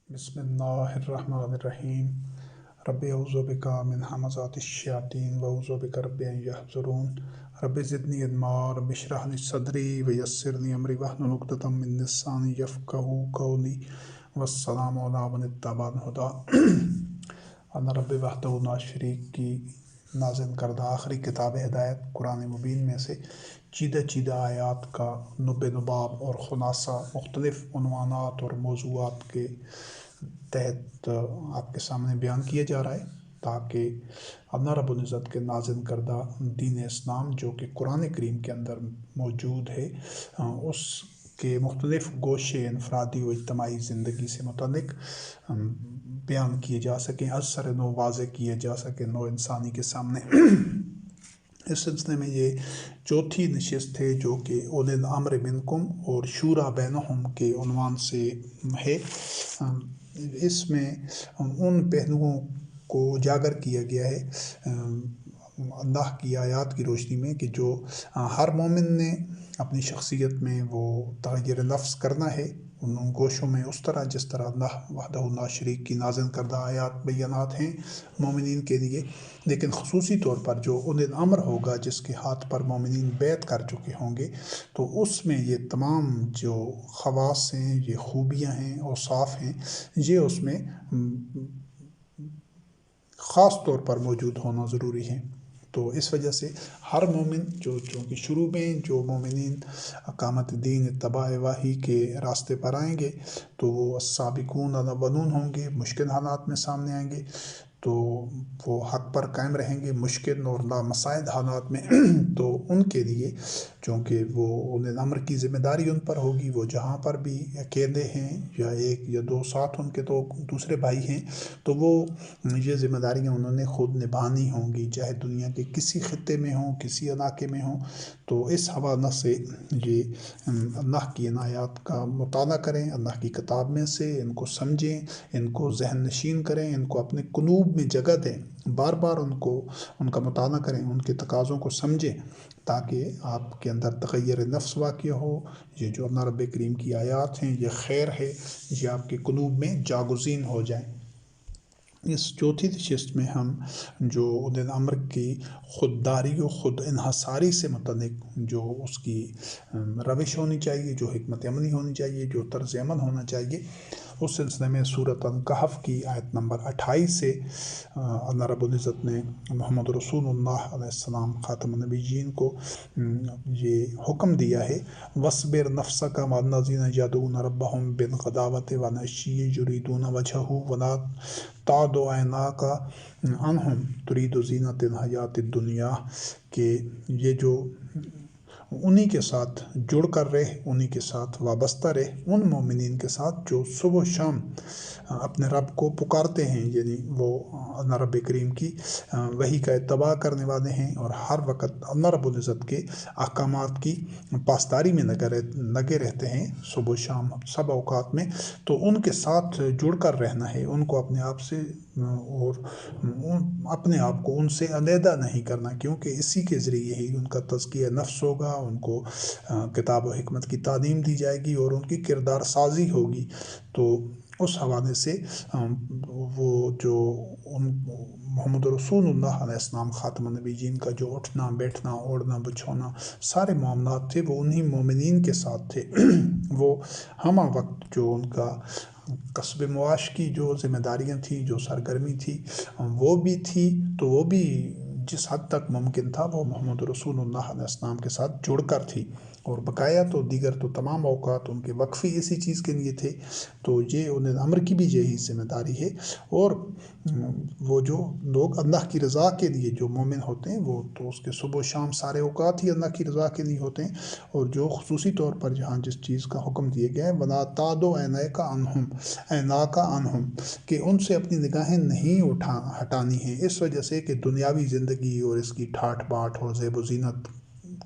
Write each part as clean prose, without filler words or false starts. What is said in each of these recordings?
بسم اللہ الرحمن الرحیم رب اعوذ بک من همزات الشیاطین واعوذ بک رب ان یحضرون رب زدنی علما رب اشرح لی صدری ویسر لی امری واحلل عقدۃ من لسانی یفقہوا قولی والسلام علی من اتبع الہدی ان رب وحدہ لا شریک کی نازل کردہ آخری کتاب ہدایت قرآن مبین میں سے چیدہ آیات کا نب نباب اور خلاصہ مختلف عنوانات اور موضوعات کے تحت آپ کے سامنے بیان کیا جا رہا ہے، تاکہ اللہ رب العزت کے نازل کردہ دین اسلام جو کہ قرآن کریم کے اندر موجود ہے، اس کے مختلف گوشے انفرادی و اجتماعی زندگی سے متعلق بیان کیے جا سکیں، از سر نو واضح کیے جا سکیں نو انسانی کے سامنے۔ اس سلسلے میں یہ چوتھی نشست ہے جو کہ اولِ الامر منکم اور شورا بینہم کے عنوان سے ہے۔ اس میں ان پہلوؤں کو اجاگر کیا گیا ہے اللہ کی آیات کی روشنی میں کہ جو ہر مومن نے اپنی شخصیت میں وہ تغیر نفس کرنا ہے ان گوشوں میں، اس طرح جس طرح اللہ وحدہ لا شریک کی نازل کردہ آیات بیانات ہیں مومنین کے لیے، لیکن خصوصی طور پر جو اولِ الامر ہوگا جس کے ہاتھ پر مومنین بیعت کر چکے ہوں گے، تو اس میں یہ تمام جو خواص ہیں، یہ خوبیاں ہیں، اوصاف ہیں، یہ اس میں خاص طور پر موجود ہونا ضروری ہے۔ تو اس وجہ سے ہر مومن چونکہ شروع میں جو مومنین اقامت دین اتباع وحی کے راستے پر آئیں گے تو وہ السابقون الاولون ہوں گے، مشکل حالات میں سامنے آئیں گے، تو وہ حق پر قائم رہیں گے مشکل اور نامساعد حالات میں۔ تو ان کے لیے چونکہ وہ اولِ الامر کی ذمہ داری ان پر ہوگی، وہ جہاں پر بھی اکیلے ہیں یا ایک یا دو ساتھ ان کے تو دوسرے بھائی ہیں، تو وہ یہ ذمہ داریاں انہوں نے خود نبھانی ہوں گی، چاہے دنیا کے کسی خطے میں ہوں، کسی علاقے میں ہوں۔ تو اس حوالہ سے یہ اللہ کی ان آیات کا مطالعہ کریں، اللہ کی کتاب میں سے ان کو سمجھیں، ان کو ذہن نشین کریں، ان کو اپنے قلوب میں جگہ دیں، بار بار ان کا مطالعہ کریں، ان کے تقاضوں کو سمجھیں، تاکہ آپ کے اندر تغیر نفس واقع ہو۔ یہ جو اللہ رب کریم کی آیات ہیں یہ خیر ہے، یہ آپ کے قلوب میں جاگزین ہو جائیں۔ اس چوتھی نشست میں ہم جو اولِ الامر کی خودداری و خود انحصاری سے متعلق جو اس کی روش ہونی چاہیے، جو حکمت عملی ہونی چاہیے، جو طرز عمل ہونا چاہیے، اس سلسلے میں سورۃ الکہف کی آیت نمبر 28 سے اللہ رب العزت نے محمد رسول اللہ علیہ السلام خاتم النبیین کو یہ حکم دیا ہے، وَاصْبِرْ نَفْسَكَ مَعَ الَّذِينَ يَدْعُونَ رَبَّهُمْ بِالْغَدَاوَةِ وَالْعَشِيِّ يُرِيدُونَ وَجْهَهُ وَلَا تَعْدُ عَيْنَاكَ عَنْهُمْ تُرِيدُ زِينَةَ الْحَيَاةِ الدُّنْيَا، کہ یہ جو انہی کے ساتھ جڑ کر رہے، انہی کے ساتھ وابستہ رہے، ان مومنین کے ساتھ جو صبح و شام اپنے رب کو پکارتے ہیں، یعنی وہ اللہ رب کریم کی وحی کا اتباع کرنے والے ہیں اور ہر وقت اللہ رب العزت کے احکامات کی پاسداری میں لگے رہتے ہیں صبح و شام سب اوقات میں۔ تو ان کے ساتھ جڑ کر رہنا ہے، ان کو اپنے آپ سے اور اپنے آپ کو ان سے علیحدہ نہیں کرنا، کیونکہ اسی کے ذریعے ہی ان کا تزکیہ نفس ہوگا، ان کو کتاب و حکمت کی تعلیم دی جائے گی اور ان کی کردار سازی ہوگی۔ تو اس حوالے سے وہ جو محمد رسول اللہ علیہ السلام خاتم النبیین کا جو اٹھنا بیٹھنا اوڑھنا بچھونا سارے معاملات تھے وہ انہی مومنین کے ساتھ تھے۔ وہ ہمہ وقت جو ان کا کسب معاش کی جو ذمہ داریاں تھیں، جو سرگرمی تھی، وہ بھی تھی، تو وہ بھی جس حد تک ممکن تھا وہ محمد رسول اللہ علیہ السلام کے ساتھ جڑ کر تھی، اور بقایا تو دیگر تو تمام اوقات ان کے وقفی اسی چیز کے لیے تھے۔ تو یہ اولِ الامر کی بھی یہی ذمہ داری ہے، اور وہ جو لوگ اللہ کی رضا کے لیے جو مومن ہوتے ہیں وہ تو اس کے صبح و شام سارے اوقات ہی اللہ کی رضا کے لیے ہوتے ہیں، اور جو خصوصی طور پر جہاں جس چیز کا حکم دیا گیا ہے وَلَا تَعْدُ عَيْنَاكَ عَنْهُمْ کہ ان سے اپنی نگاہیں نہیں ہٹانی ہیں، اس وجہ سے کہ دنیاوی زندگی اور اس کی ٹھاٹ باٹ اور زیب و زینت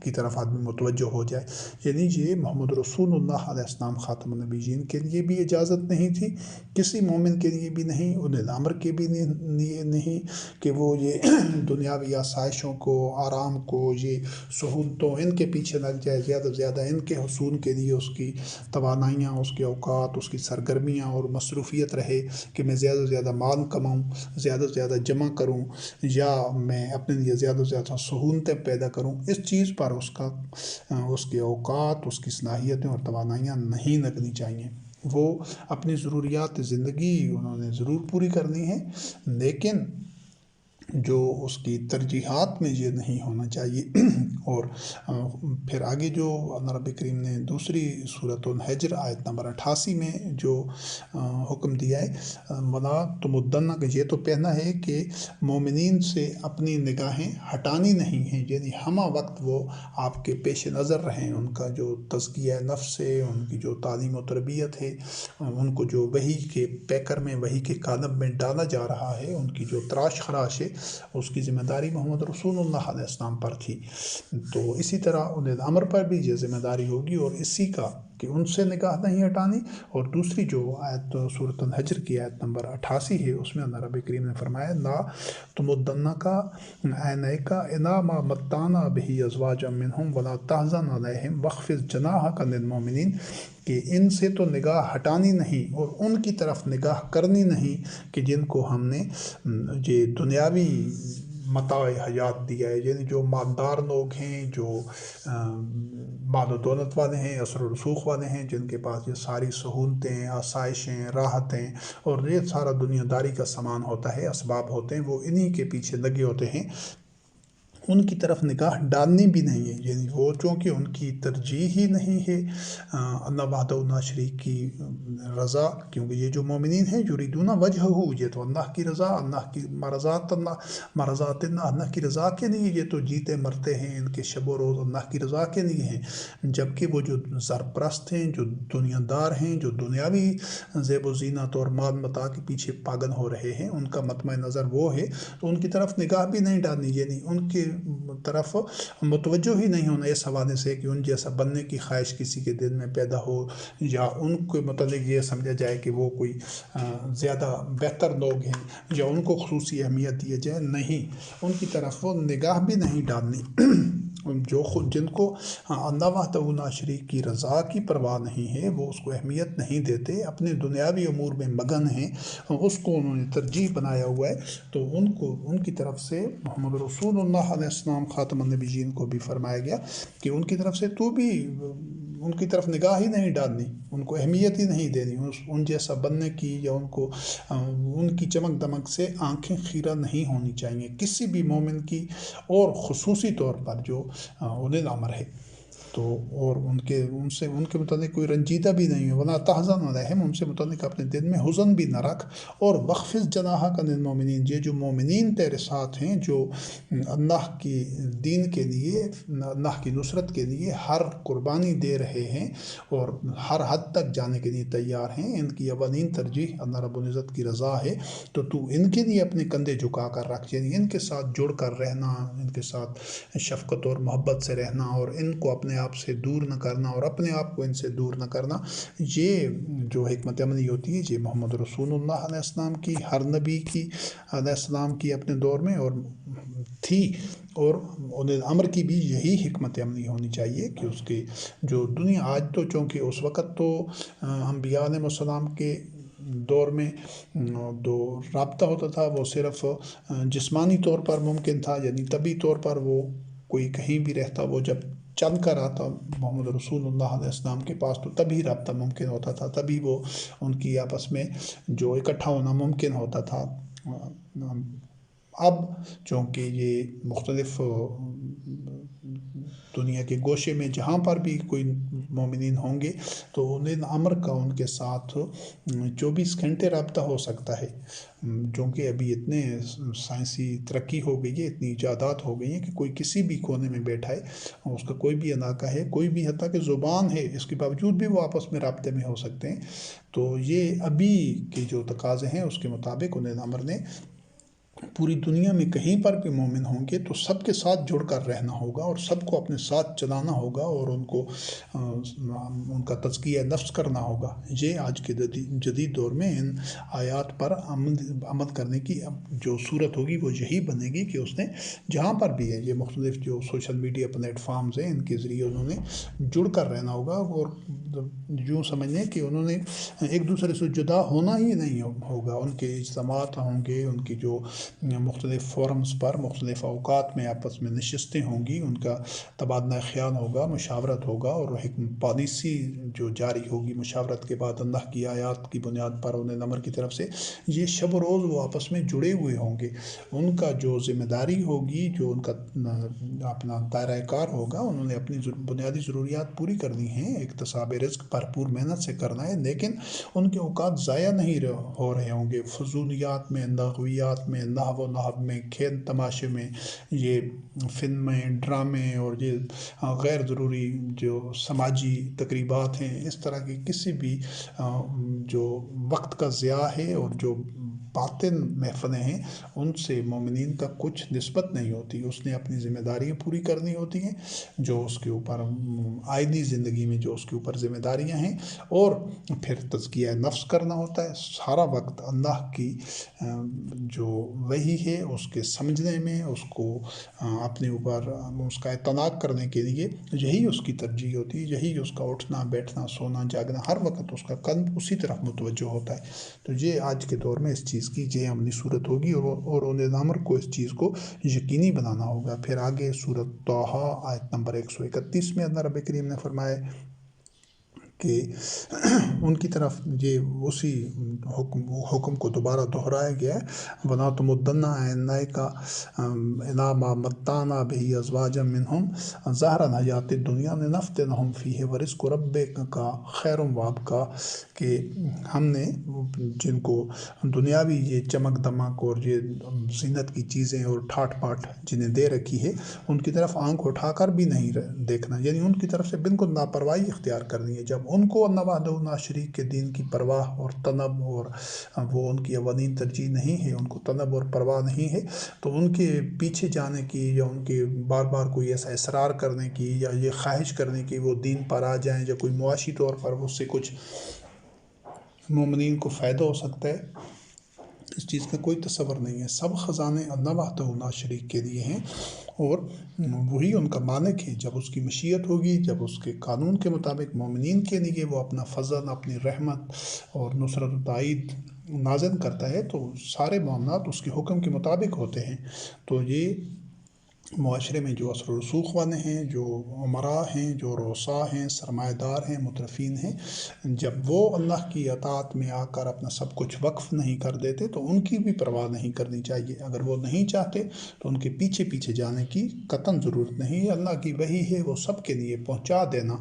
کی طرف آدمی متوجہ ہو جائے. یعنی یہ محمد رسول اللہ علیہ السلام خاتم النبیین کے لیے بھی اجازت نہیں تھی، کسی مومن کے لیے بھی نہیں، اولي الامر کے بھی نہیں کہ وہ یہ دنیاوی آسائشوں کو، آرام کو، یہ سہولتوں ان کے پیچھے لگ جائے، زیادہ سے زیادہ ان کے حصول کے لیے اس کی توانائیاں، اس کے اوقات، اس کی سرگرمیاں اور مصروفیت رہے کہ میں زیادہ سے زیادہ مال کماؤں، زیادہ سے زیادہ جمع کروں، یا میں اپنے لیے زیادہ سے زیادہ سہولتیں پیدا کروں. اس چیز پر اس کے اوقات، اس کی صلاحیتیں اور توانائیاں نہیں لگنی چاہیے. وہ اپنی ضروریات زندگی انہوں نے ضرور پوری کرنی ہے، لیکن جو اس کی ترجیحات میں یہ نہیں ہونا چاہیے. اور پھر آگے جو اللہ رب کریم نے دوسری سورۃ الحجر آیت نمبر 88 میں جو حکم دیا ہے، وَلَا تُمُدَّنَّ، کہ یہ تو کہنا ہے کہ مومنین سے اپنی نگاہیں ہٹانی نہیں ہیں، یعنی ہمہ وقت وہ آپ کے پیش نظر رہیں. ان کا جو تزکیہ نفس ہے، ان کی جو تعلیم و تربیت ہے، ان کو جو وحی کے پیکر میں، وحی کے قالب میں ڈالا جا رہا ہے، ان کی جو تراش خراش ہے، اس کی ذمہ داری محمد رسول اللہ علیہ السلام پر تھی. تو اسی طرح اولي الامر پر بھی یہ ذمہ داری ہوگی، اور اسی کا کہ ان سے نگاہ نہیں ہٹانی. اور دوسری جو آیت سورۃ الحجر کی آیت نمبر 88 ہے، اس میں اللہ رب کریم نے فرمایا، لا تمدنک عینیک الی ما متعنا بہ ازواجا منہم ولا تحزن علیہم واخفض جناحک للمؤمنین، کہ ان سے تو نگاہ ہٹانی نہیں اور ان کی طرف نگاہ کرنی نہیں کہ جن کو ہم نے یہ دنیاوی متاع حیات دیا ہے. یعنی جو مالدار لوگ ہیں، جو مال و دولت والے ہیں، اثر و رسوخ والے ہیں، جن کے پاس یہ ساری سہولتیں، آسائشیں، راحتیں اور یہ سارا دنیا داری کا سامان ہوتا ہے، اسباب ہوتے ہیں، وہ انہی کے پیچھے لگے ہوتے ہیں. ان کی طرف نگاہ ڈالنی بھی نہیں ہے. یعنی وہ چونکہ ان کی ترجیح ہی نہیں ہے اللہ وحدہ لا شریک کی رضا، کیونکہ یہ جو مومنین ہیں یریدون وجہہ، یہ تو اللہ کی رضا، اللہ کی مرضات اللہ کی رضا کے لیے یہ تو جیتے مرتے ہیں، ان کے شب و روز اللہ کی رضا کے لیے ہیں. جبکہ وہ جو زرپرست ہیں، جو دنیا دار ہیں، جو دنیاوی زیب و زینت اور مال متاع کے پیچھے پاگل ہو رہے ہیں، ان کا مطمع نظر وہ ہے، تو ان کی طرف نگاہ بھی نہیں ڈالنی. یعنی ان کی طرف متوجہ ہی نہیں ہونا اس حوالے سے کہ ان جیسا بننے کی خواہش کسی کے دل میں پیدا ہو، یا ان کے متعلق یہ سمجھا جائے کہ وہ کوئی زیادہ بہتر لوگ ہیں، یا ان کو خصوصی اہمیت دی جائے. نہیں، ان کی طرف وہ نگاہ بھی نہیں ڈالنی. جو خود جن کو اللہ وحدہ لا شریک کی رضا کی پرواہ نہیں ہے، وہ اس کو اہمیت نہیں دیتے، اپنے دنیاوی امور میں مگن ہیں، اس کو انہوں نے ترجیح بنایا ہوا ہے، تو ان کی طرف سے محمد رسول اللہ علیہ السلام خاتم النبیین کو بھی فرمایا گیا کہ ان کی طرف سے تو بھی ان کی طرف نگاہ ہی نہیں ڈالنی، ان کو اہمیت ہی نہیں دینی، ان جیسا بننے کی یا ان کی چمک دمک سے آنکھیں خیرہ نہیں ہونی چاہیے کسی بھی مومن کی، اور خصوصی طور پر جو اولي الامر ہے. تو اور ان کے متعلق کوئی رنجیدہ بھی نہیں ہے. ولا تحزن علیہم، ان سے متعلق اپنے دل میں حزن بھی نہ رکھ. اور واخفض جناحک للمؤمنین، یہ جو مومنین تیرے ساتھ ہیں، جو اللہ کی دین کے لیے، اللہ کی نصرت کے لیے ہر قربانی دے رہے ہیں اور ہر حد تک جانے کے لیے تیار ہیں، ان کی اولین ترجیح اللہ رب العزت کی رضا ہے، تو ان کے لیے اپنے کندھے جھکا کر رکھ. یعنی ان کے ساتھ جڑ کر رہنا، ان کے ساتھ شفقت اور محبت سے رہنا، اور ان کو اپنے آپ سے دور نہ کرنا اور اپنے آپ کو ان سے دور نہ کرنا. یہ جو حکمت عملی ہوتی ہے، یہ محمد رسول اللہ علیہ السلام کی، ہر نبی کی علیہ السلام کی اپنے دور میں اور تھی، اور اولي الامر کی بھی یہی حکمت عملی ہونی چاہیے کہ اس کے جو دنیا آج تو، چونکہ اس وقت تو انبیاء علیہ السلام کے دور میں جو رابطہ ہوتا تھا وہ صرف جسمانی طور پر ممکن تھا، یعنی طبی طور پر وہ کوئی کہیں بھی رہتا، وہ جب چل کر آتا محمد رسول اللہ علیہ السلام کے پاس تو تبھی رابطہ ممکن ہوتا تھا، تبھی وہ ان کی آپس میں جو اکٹھا ہونا ممکن ہوتا تھا. اب چونکہ یہ مختلف دنیا کے گوشے میں جہاں پر بھی کوئی مومنین ہوں گے تو اولي الامر کا ان کے ساتھ 24 گھنٹے رابطہ ہو سکتا ہے. چونکہ ابھی اتنے سائنسی ترقی ہو گئی ہے، اتنی ایجادات ہو گئی ہیں کہ کوئی کسی بھی کونے میں بیٹھا ہے، اس کا کوئی بھی علاقہ ہے، کوئی بھی حتیٰ کہ زبان ہے، اس کے باوجود بھی وہ آپس میں رابطے میں ہو سکتے ہیں. تو یہ ابھی کے جو تقاضے ہیں اس کے مطابق اولي الامر نے پوری دنیا میں کہیں پر بھی مومن ہوں گے تو سب کے ساتھ جڑ کر رہنا ہوگا اور سب کو اپنے ساتھ چلانا ہوگا اور ان کا تزکیہ نفس کرنا ہوگا۔ یہ آج کے جدید دور میں ان آیات پر عمل کرنے کی جو صورت ہوگی وہ یہی بنے گی کہ اس نے جہاں پر بھی ہے یہ مختلف جو سوشل میڈیا پلیٹ فارمز ہیں ان کے ذریعے انہوں نے جڑ کر رہنا ہوگا اور یوں سمجھ لیں کہ انہوں نے ایک دوسرے سے جدا ہونا ہی نہیں ہوگا۔ ان کے اجتماعات ہوں گے، ان کی جو مختلف فورمز پر مختلف اوقات میں آپس میں نشستیں ہوں گی، ان کا تبادلہ خیال ہوگا، مشاورت ہوگا اور ایک پالیسی جو جاری ہوگی مشاورت کے بعد اللہ کی آیات کی بنیاد پر انہیں نمبر کی طرف سے یہ شب و روز وہ آپس میں جڑے ہوئے ہوں گے۔ ان کا جو ذمہ داری ہوگی، جو ان کا اپنا دائرہ کار ہوگا، انہوں نے اپنی بنیادی ضروریات پوری کرنی ہیں، اکتساب رزق بھرپور محنت سے کرنا ہے، لیکن ان کے اوقات ضائع نہیں ہو رہے ہوں گے فضولیات میں، لغویات میں، لہو و لعب میں، کھیل تماشے میں، یہ فلمیں، ڈرامے اور یہ غیر ضروری جو سماجی تقریبات ہیں، اس طرح کی کسی بھی جو وقت کا ضیاع ہے اور جو باطل محفلیں ہیں ان سے مومنین کا کچھ نسبت نہیں ہوتی۔ اس نے اپنی ذمہ داریاں پوری کرنی ہوتی ہیں جو اس کے اوپر آئینی زندگی میں جو اس کے اوپر ذمہ داریاں ہیں، اور پھر تزکیہ نفس کرنا ہوتا ہے۔ سارا وقت اللہ کی جو وحی ہے اس کے سمجھنے میں، اس کو اپنے اوپر اس کا اعتناق کرنے کے لیے یہی اس کی ترجیح ہوتی ہے، یہی اس کا اٹھنا بیٹھنا سونا جاگنا، ہر وقت اس کا قلب اسی طرف متوجہ ہوتا ہے۔ تو یہ آج کے دور میں اس چیز کی یہ عملی صورت ہوگی اور اولاد امر کو اس چیز کو یقینی بنانا ہوگا۔ پھر آگے سورۃ طٰہٰ آیت نمبر 131 میں اللہ رب کریم نے فرمایا کہ ان کی طرف یہ اسی حکم کو دوبارہ دہرایا گیا ہے، وَلَا تَمُدَّنَّ عَيْنَيْكَ إِلَىٰ مَا مَتَّعْنَا بِهِ أَزْوَاجًا مِّنْهُمْ زَهْرَ الْحَيَاةِ الدُّنْيَا لِنَفْتِنَهُمْ فِيهِ وَرِزْقُ رَبِّكَ خَيْرٌ وَأَبْقَىٰ، کہ ہم نے جن کو دنیاوی یہ چمک دمک اور یہ زینت کی چیزیں اور ٹھاٹ پاٹ جنہیں دے رکھی ہے ان کی طرف آنکھ اٹھا کر بھی نہیں دیکھنا، یعنی ان کی طرف سے بالکل لاپرواہی اختیار کرنی ہے۔ جب ان کو اللہ وحدہ لا شریک کے دین کی پرواہ اور طلب اور وہ ان کی اولین ترجیح نہیں ہے، ان کو طلب اور پرواہ نہیں ہے، تو ان کے پیچھے جانے کی یا ان کے بار بار کوئی ایسا اصرار کرنے کی یا یہ خواہش کرنے کی وہ دین پر آ جائیں یا کوئی معاشی طور پر اس سے کچھ مومنین کو فائدہ ہو سکتا ہے، اس چیز کا کوئی تصور نہیں ہے۔ سب خزانے اللہ وحدہ لا شریک کے لیے ہیں اور وہی ان کا مالک ہے۔ جب اس کی مشیت ہوگی، جب اس کے قانون کے مطابق مومنین کے لیے وہ اپنا فضل، اپنی رحمت اور نصرت و تائید نازل کرتا ہے تو سارے معاملات اس کے حکم کے مطابق ہوتے ہیں۔ تو یہ معاشرے میں جو اثر و رسوخ والے ہیں، جو امراء ہیں، جو رؤساء ہیں، سرمایہ دار ہیں، مترفین ہیں، جب وہ اللہ کی اطاعت میں آ کر اپنا سب کچھ وقف نہیں کر دیتے تو ان کی بھی پرواہ نہیں کرنی چاہیے۔ اگر وہ نہیں چاہتے تو ان کے پیچھے پیچھے جانے کی قطعاً ضرورت نہیں ہے۔ اللہ کی وحی ہے وہ سب کے لیے پہنچا دینا،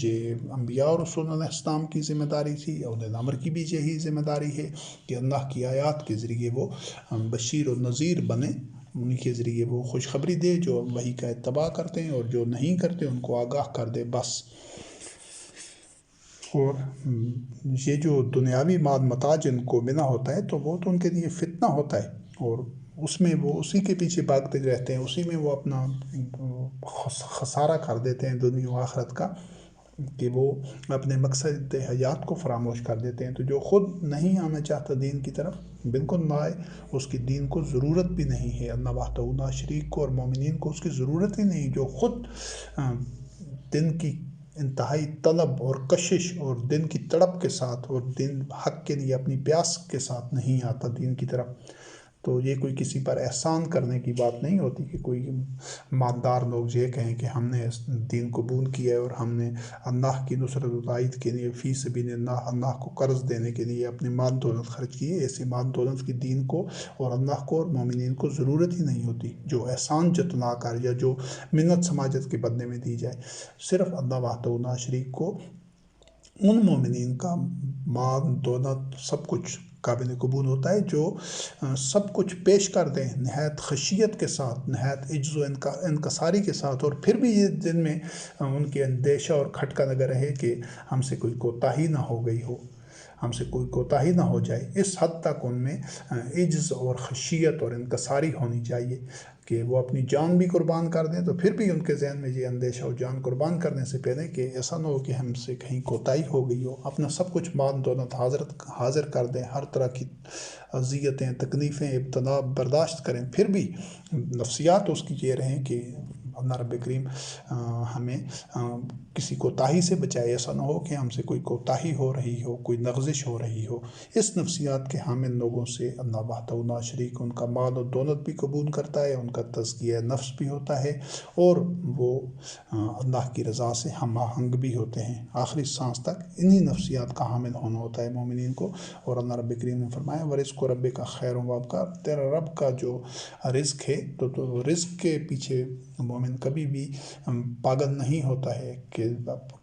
یہ انبیاء اور رسول علیہ السلام کی ذمہ داری تھی، اولاد الامر کی بھی یہی ذمہ داری ہے کہ اللہ کی آیات کے ذریعے وہ بشیر و نذیر بنے، ان کے ذریعے وہ خوشخبری دے، جو وحی کا اتباع کرتے ہیں اور جو نہیں کرتے ان کو آگاہ کر دے بس۔ اور یہ جو دنیاوی مال متاع جن کو ملا ہوتا ہے تو وہ تو ان کے لیے فتنہ ہوتا ہے اور اس میں وہ اسی کے پیچھے بھاگتے رہتے ہیں، اسی میں وہ اپنا خسارہ کر دیتے ہیں دنیا و آخرت کا، کہ وہ اپنے مقصد حیات کو فراموش کر دیتے ہیں۔ تو جو خود نہیں آنا چاہتا دین کی طرف، بالکل نہ آئے، اس کی دین کو ضرورت بھی نہیں ہے، اللہ وحدہ لا شریک کو اور مومنین کو اس کی ضرورت ہی نہیں۔ جو خود دن کی انتہائی طلب اور کشش اور دن کی تڑپ کے ساتھ اور دین حق کے لیے اپنی پیاس کے ساتھ نہیں آتا دین کی طرف، تو یہ کوئی کسی پر احسان کرنے کی بات نہیں ہوتی کہ کوئی مالدار لوگ یہ کہیں کہ ہم نے اس دین قبول کیا ہے اور ہم نے اللہ کی نصرت و تائید کے لیے فی سبیل اللہ، اللہ کو قرض دینے کے لیے اپنے مال دولت خرچ کیے۔ ایسے مال دولت کی دین کو اور اللہ کو اور مومنین کو ضرورت ہی نہیں ہوتی جو احسان جتلا کر یا جو منت سماجت کے بدلے میں دی جائے۔ صرف اللہ وحدہ لا شریک کو ان مومنین کا مال دولت سب کچھ قابل قبول ہوتا ہے جو سب کچھ پیش کر دیں نہایت خشیت کے ساتھ، نہایت عجز و انکساری کے ساتھ، اور پھر بھی یہ دن میں ان کے اندیشہ اور کھٹکا لگا رہے کہ ہم سے کوئی کوتاہی نہ ہو گئی ہو، ہم سے کوئی کوتاہی نہ ہو جائے، اس حد تک ان میں عجز اور خشیت اور انکساری ہونی چاہیے کہ وہ اپنی جان بھی قربان کر دیں، تو پھر بھی ان کے ذہن میں یہ اندیشہ ہو جان قربان کرنے سے پہلے کہ ایسا نہ ہو کہ ہم سے کہیں کوتاہی ہو گئی ہو، اپنا سب کچھ مال دولت حاضر کر دیں، ہر طرح کی اذیتیں تکلیفیں ابتلا برداشت کریں، پھر بھی نفسیات اس کی یہ رہیں کہ اللہ رب کریم ہمیں کسی کوتاہی سے بچائے، ایسا نہ ہو کہ ہم سے کوئی کوتاہی ہو رہی ہو، کوئی لغزش ہو رہی ہو۔ اس نفسیات کے حامل لوگوں سے اللہ وحدہ لا شریک ان کا مال و دولت بھی قبول کرتا ہے، ان کا تزکیہ نفس بھی ہوتا ہے، اور وہ اللہ کی رضا سے ہم آہنگ بھی ہوتے ہیں۔ آخری سانس تک انہی نفسیات کا حامل ہونا ہوتا ہے مومنین کو، اور اللہ رب کریم نے فرمایا ورزق رب کا خیر و ابقا، تیرا رب کا جو رزق ہے تو رزق کے پیچھے مومن کبھی بھی پاگل نہیں ہوتا ہے، کہ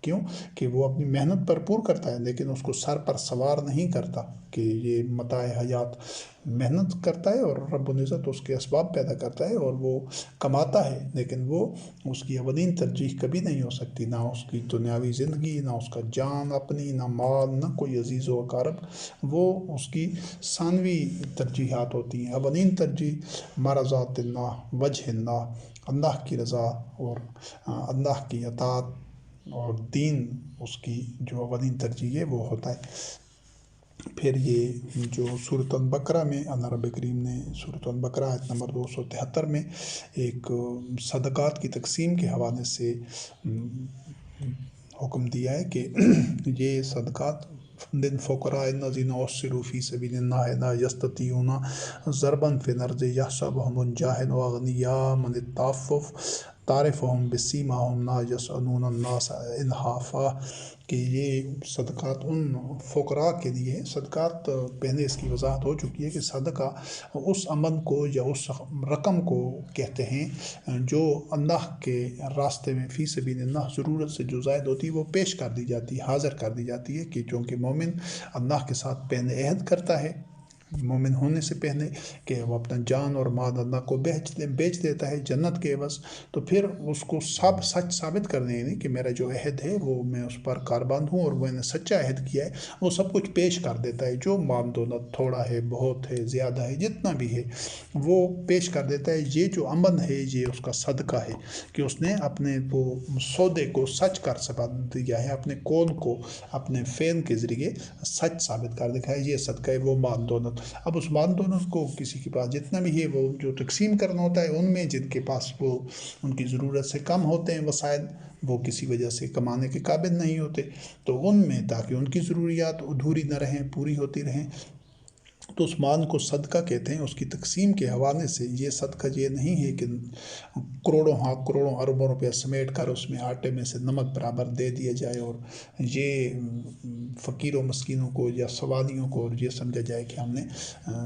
کیوں کہ وہ اپنی محنت بھرپور کرتا ہے، لیکن اس کو سر پر سوار نہیں کرتا کہ یہ متاع حیات محنت کرتا ہے، اور رب العزت اس کے اسباب پیدا کرتا ہے اور وہ کماتا ہے، لیکن وہ اس کی اولین ترجیح کبھی نہیں ہو سکتی، نہ اس کی دنیاوی زندگی، نہ اس کا جان اپنی، نہ مال، نہ کوئی عزیز و اقارب، وہ اس کی ثانوی ترجیحات ہوتی ہیں۔ اولین ترجیح مرضات اللہ، وجہ اللہ، اللہ کی رضا اور اللہ کی اطاعت اور دین، اس کی جو اولین ترجیح ہے وہ ہوتا ہے۔ پھر یہ جو سورۃ البقرہ میں اللہ رب کریم نے سورۃ البقرہ آیت نمبر 273 میں ایک صدقات کی تقسیم کے حوالے سے حکم دیا ہے کہ یہ صدقات للفقراء الذین احصروا فی سبیل اللہ لا یستطیعون ضربا فی الارض یحسبهم الجاہل اغنیاء من التعفف تعرفهم بسیماہم لا یسألون الناس الحافا، کہ یہ صدقات ان فقراء کے لیے ہے۔ صدقات پہلے اس کی وضاحت ہو چکی ہے کہ صدقہ اس عمل کو یا اس رقم کو کہتے ہیں جو اللہ کے راستے میں فی سبیل اللہ ضرورت سے جو زائد ہوتی ہے وہ پیش کر دی جاتی ہے، حاضر کر دی جاتی ہے، کہ چونکہ مومن اللہ کے ساتھ پہلے عہد کرتا ہے مومن ہونے سے پہلے کہ وہ اپنا جان اور مال اللہ کو بیچ دیتا ہے جنت کے عوض، تو پھر اس کو سچ ثابت کرنے یعنی کہ میرا جو عہد ہے وہ میں اس پر کاربند ہوں اور میں نے سچا عہد کیا ہے، وہ سب کچھ پیش کر دیتا ہے، جو مال دولت تھوڑا ہے، بہت ہے، زیادہ ہے، جتنا بھی ہے وہ پیش کر دیتا ہے۔ یہ جو عمل ہے یہ اس کا صدقہ ہے کہ اس نے اپنے وہ سودے کو سچ کر دیا ہے، اپنے قول کو اپنے فعل کے ذریعے سچ ثابت کر دکھا ہے، یہ صدقہ ہے وہ مال دولت۔ اب اس مال دولت کو کسی کے پاس جتنا بھی ہے وہ جو تقسیم کرنا ہوتا ہے، ان میں جن کے پاس وہ ان کی ضرورت سے کم ہوتے ہیں وسائل، وہ کسی وجہ سے کمانے کے قابل نہیں ہوتے، تو ان میں تاکہ ان کی ضروریات ادھوری نہ رہیں، پوری ہوتی رہیں، تو اس مال کو صدقہ کہتے ہیں۔ اس کی تقسیم کے حوالے سے یہ صدقہ یہ نہیں ہے کہ کروڑوں اربوں روپیہ سمیٹ کر اس میں آٹے میں سے نمک برابر دے دیا جائے اور یہ فقیروں مسکینوں کو یا سوالیوں کو اور یہ سمجھا جائے کہ ہم نے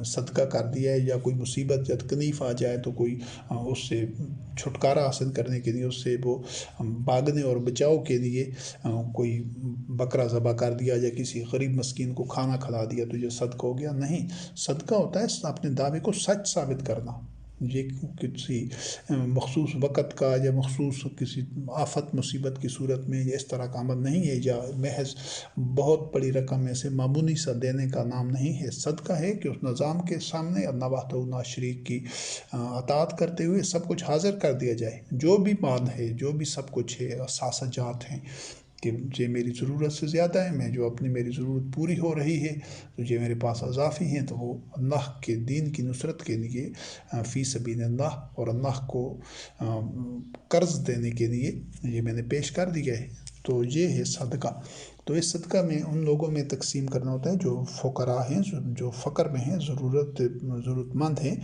صدقہ کر دیا ہے، یا کوئی مصیبت یا تکلیف آ جائے تو کوئی اس سے چھٹکارا حاصل کرنے کے لیے، اس سے وہ بھاگنے اور بچاؤ کے لیے کوئی بکرا ذبح کر دیا یا کسی غریب مسکین کو کھانا کھلا دیا تو یہ صدقہ ہو گیا۔ نہیں، صدقہ ہوتا ہے اپنے دعوے کو سچ ثابت کرنا، یہ کسی مخصوص وقت کا یا مخصوص کسی آفت مصیبت کی صورت میں یا اس طرح کا عمل نہیں ہے، یا محض بہت بڑی رقم میں سے معمولی سا دینے کا نام نہیں ہے۔ صدقہ ہے کہ اس نظام کے سامنے اللہ وحدہ لا شریک کی اطاعت کرتے ہوئے سب کچھ حاضر کر دیا جائے، جو بھی مال ہے، جو بھی سب کچھ ہے، اثاثہ جات ہیں، کہ یہ میری ضرورت سے زیادہ ہے، میں جو میری ضرورت پوری ہو رہی ہے تو یہ میرے پاس اضافی ہیں، تو وہ اللہ کے دین کی نصرت کے لیے فی سبیل اللہ اور اللہ کو قرض دینے کے لیے یہ میں نے پیش کر دیا ہے، تو یہ ہے صدقہ۔ تو اس صدقہ میں ان لوگوں میں تقسیم کرنا ہوتا ہے جو فقراء ہیں، جو فقر میں ہیں، ضرورت مند ہیں،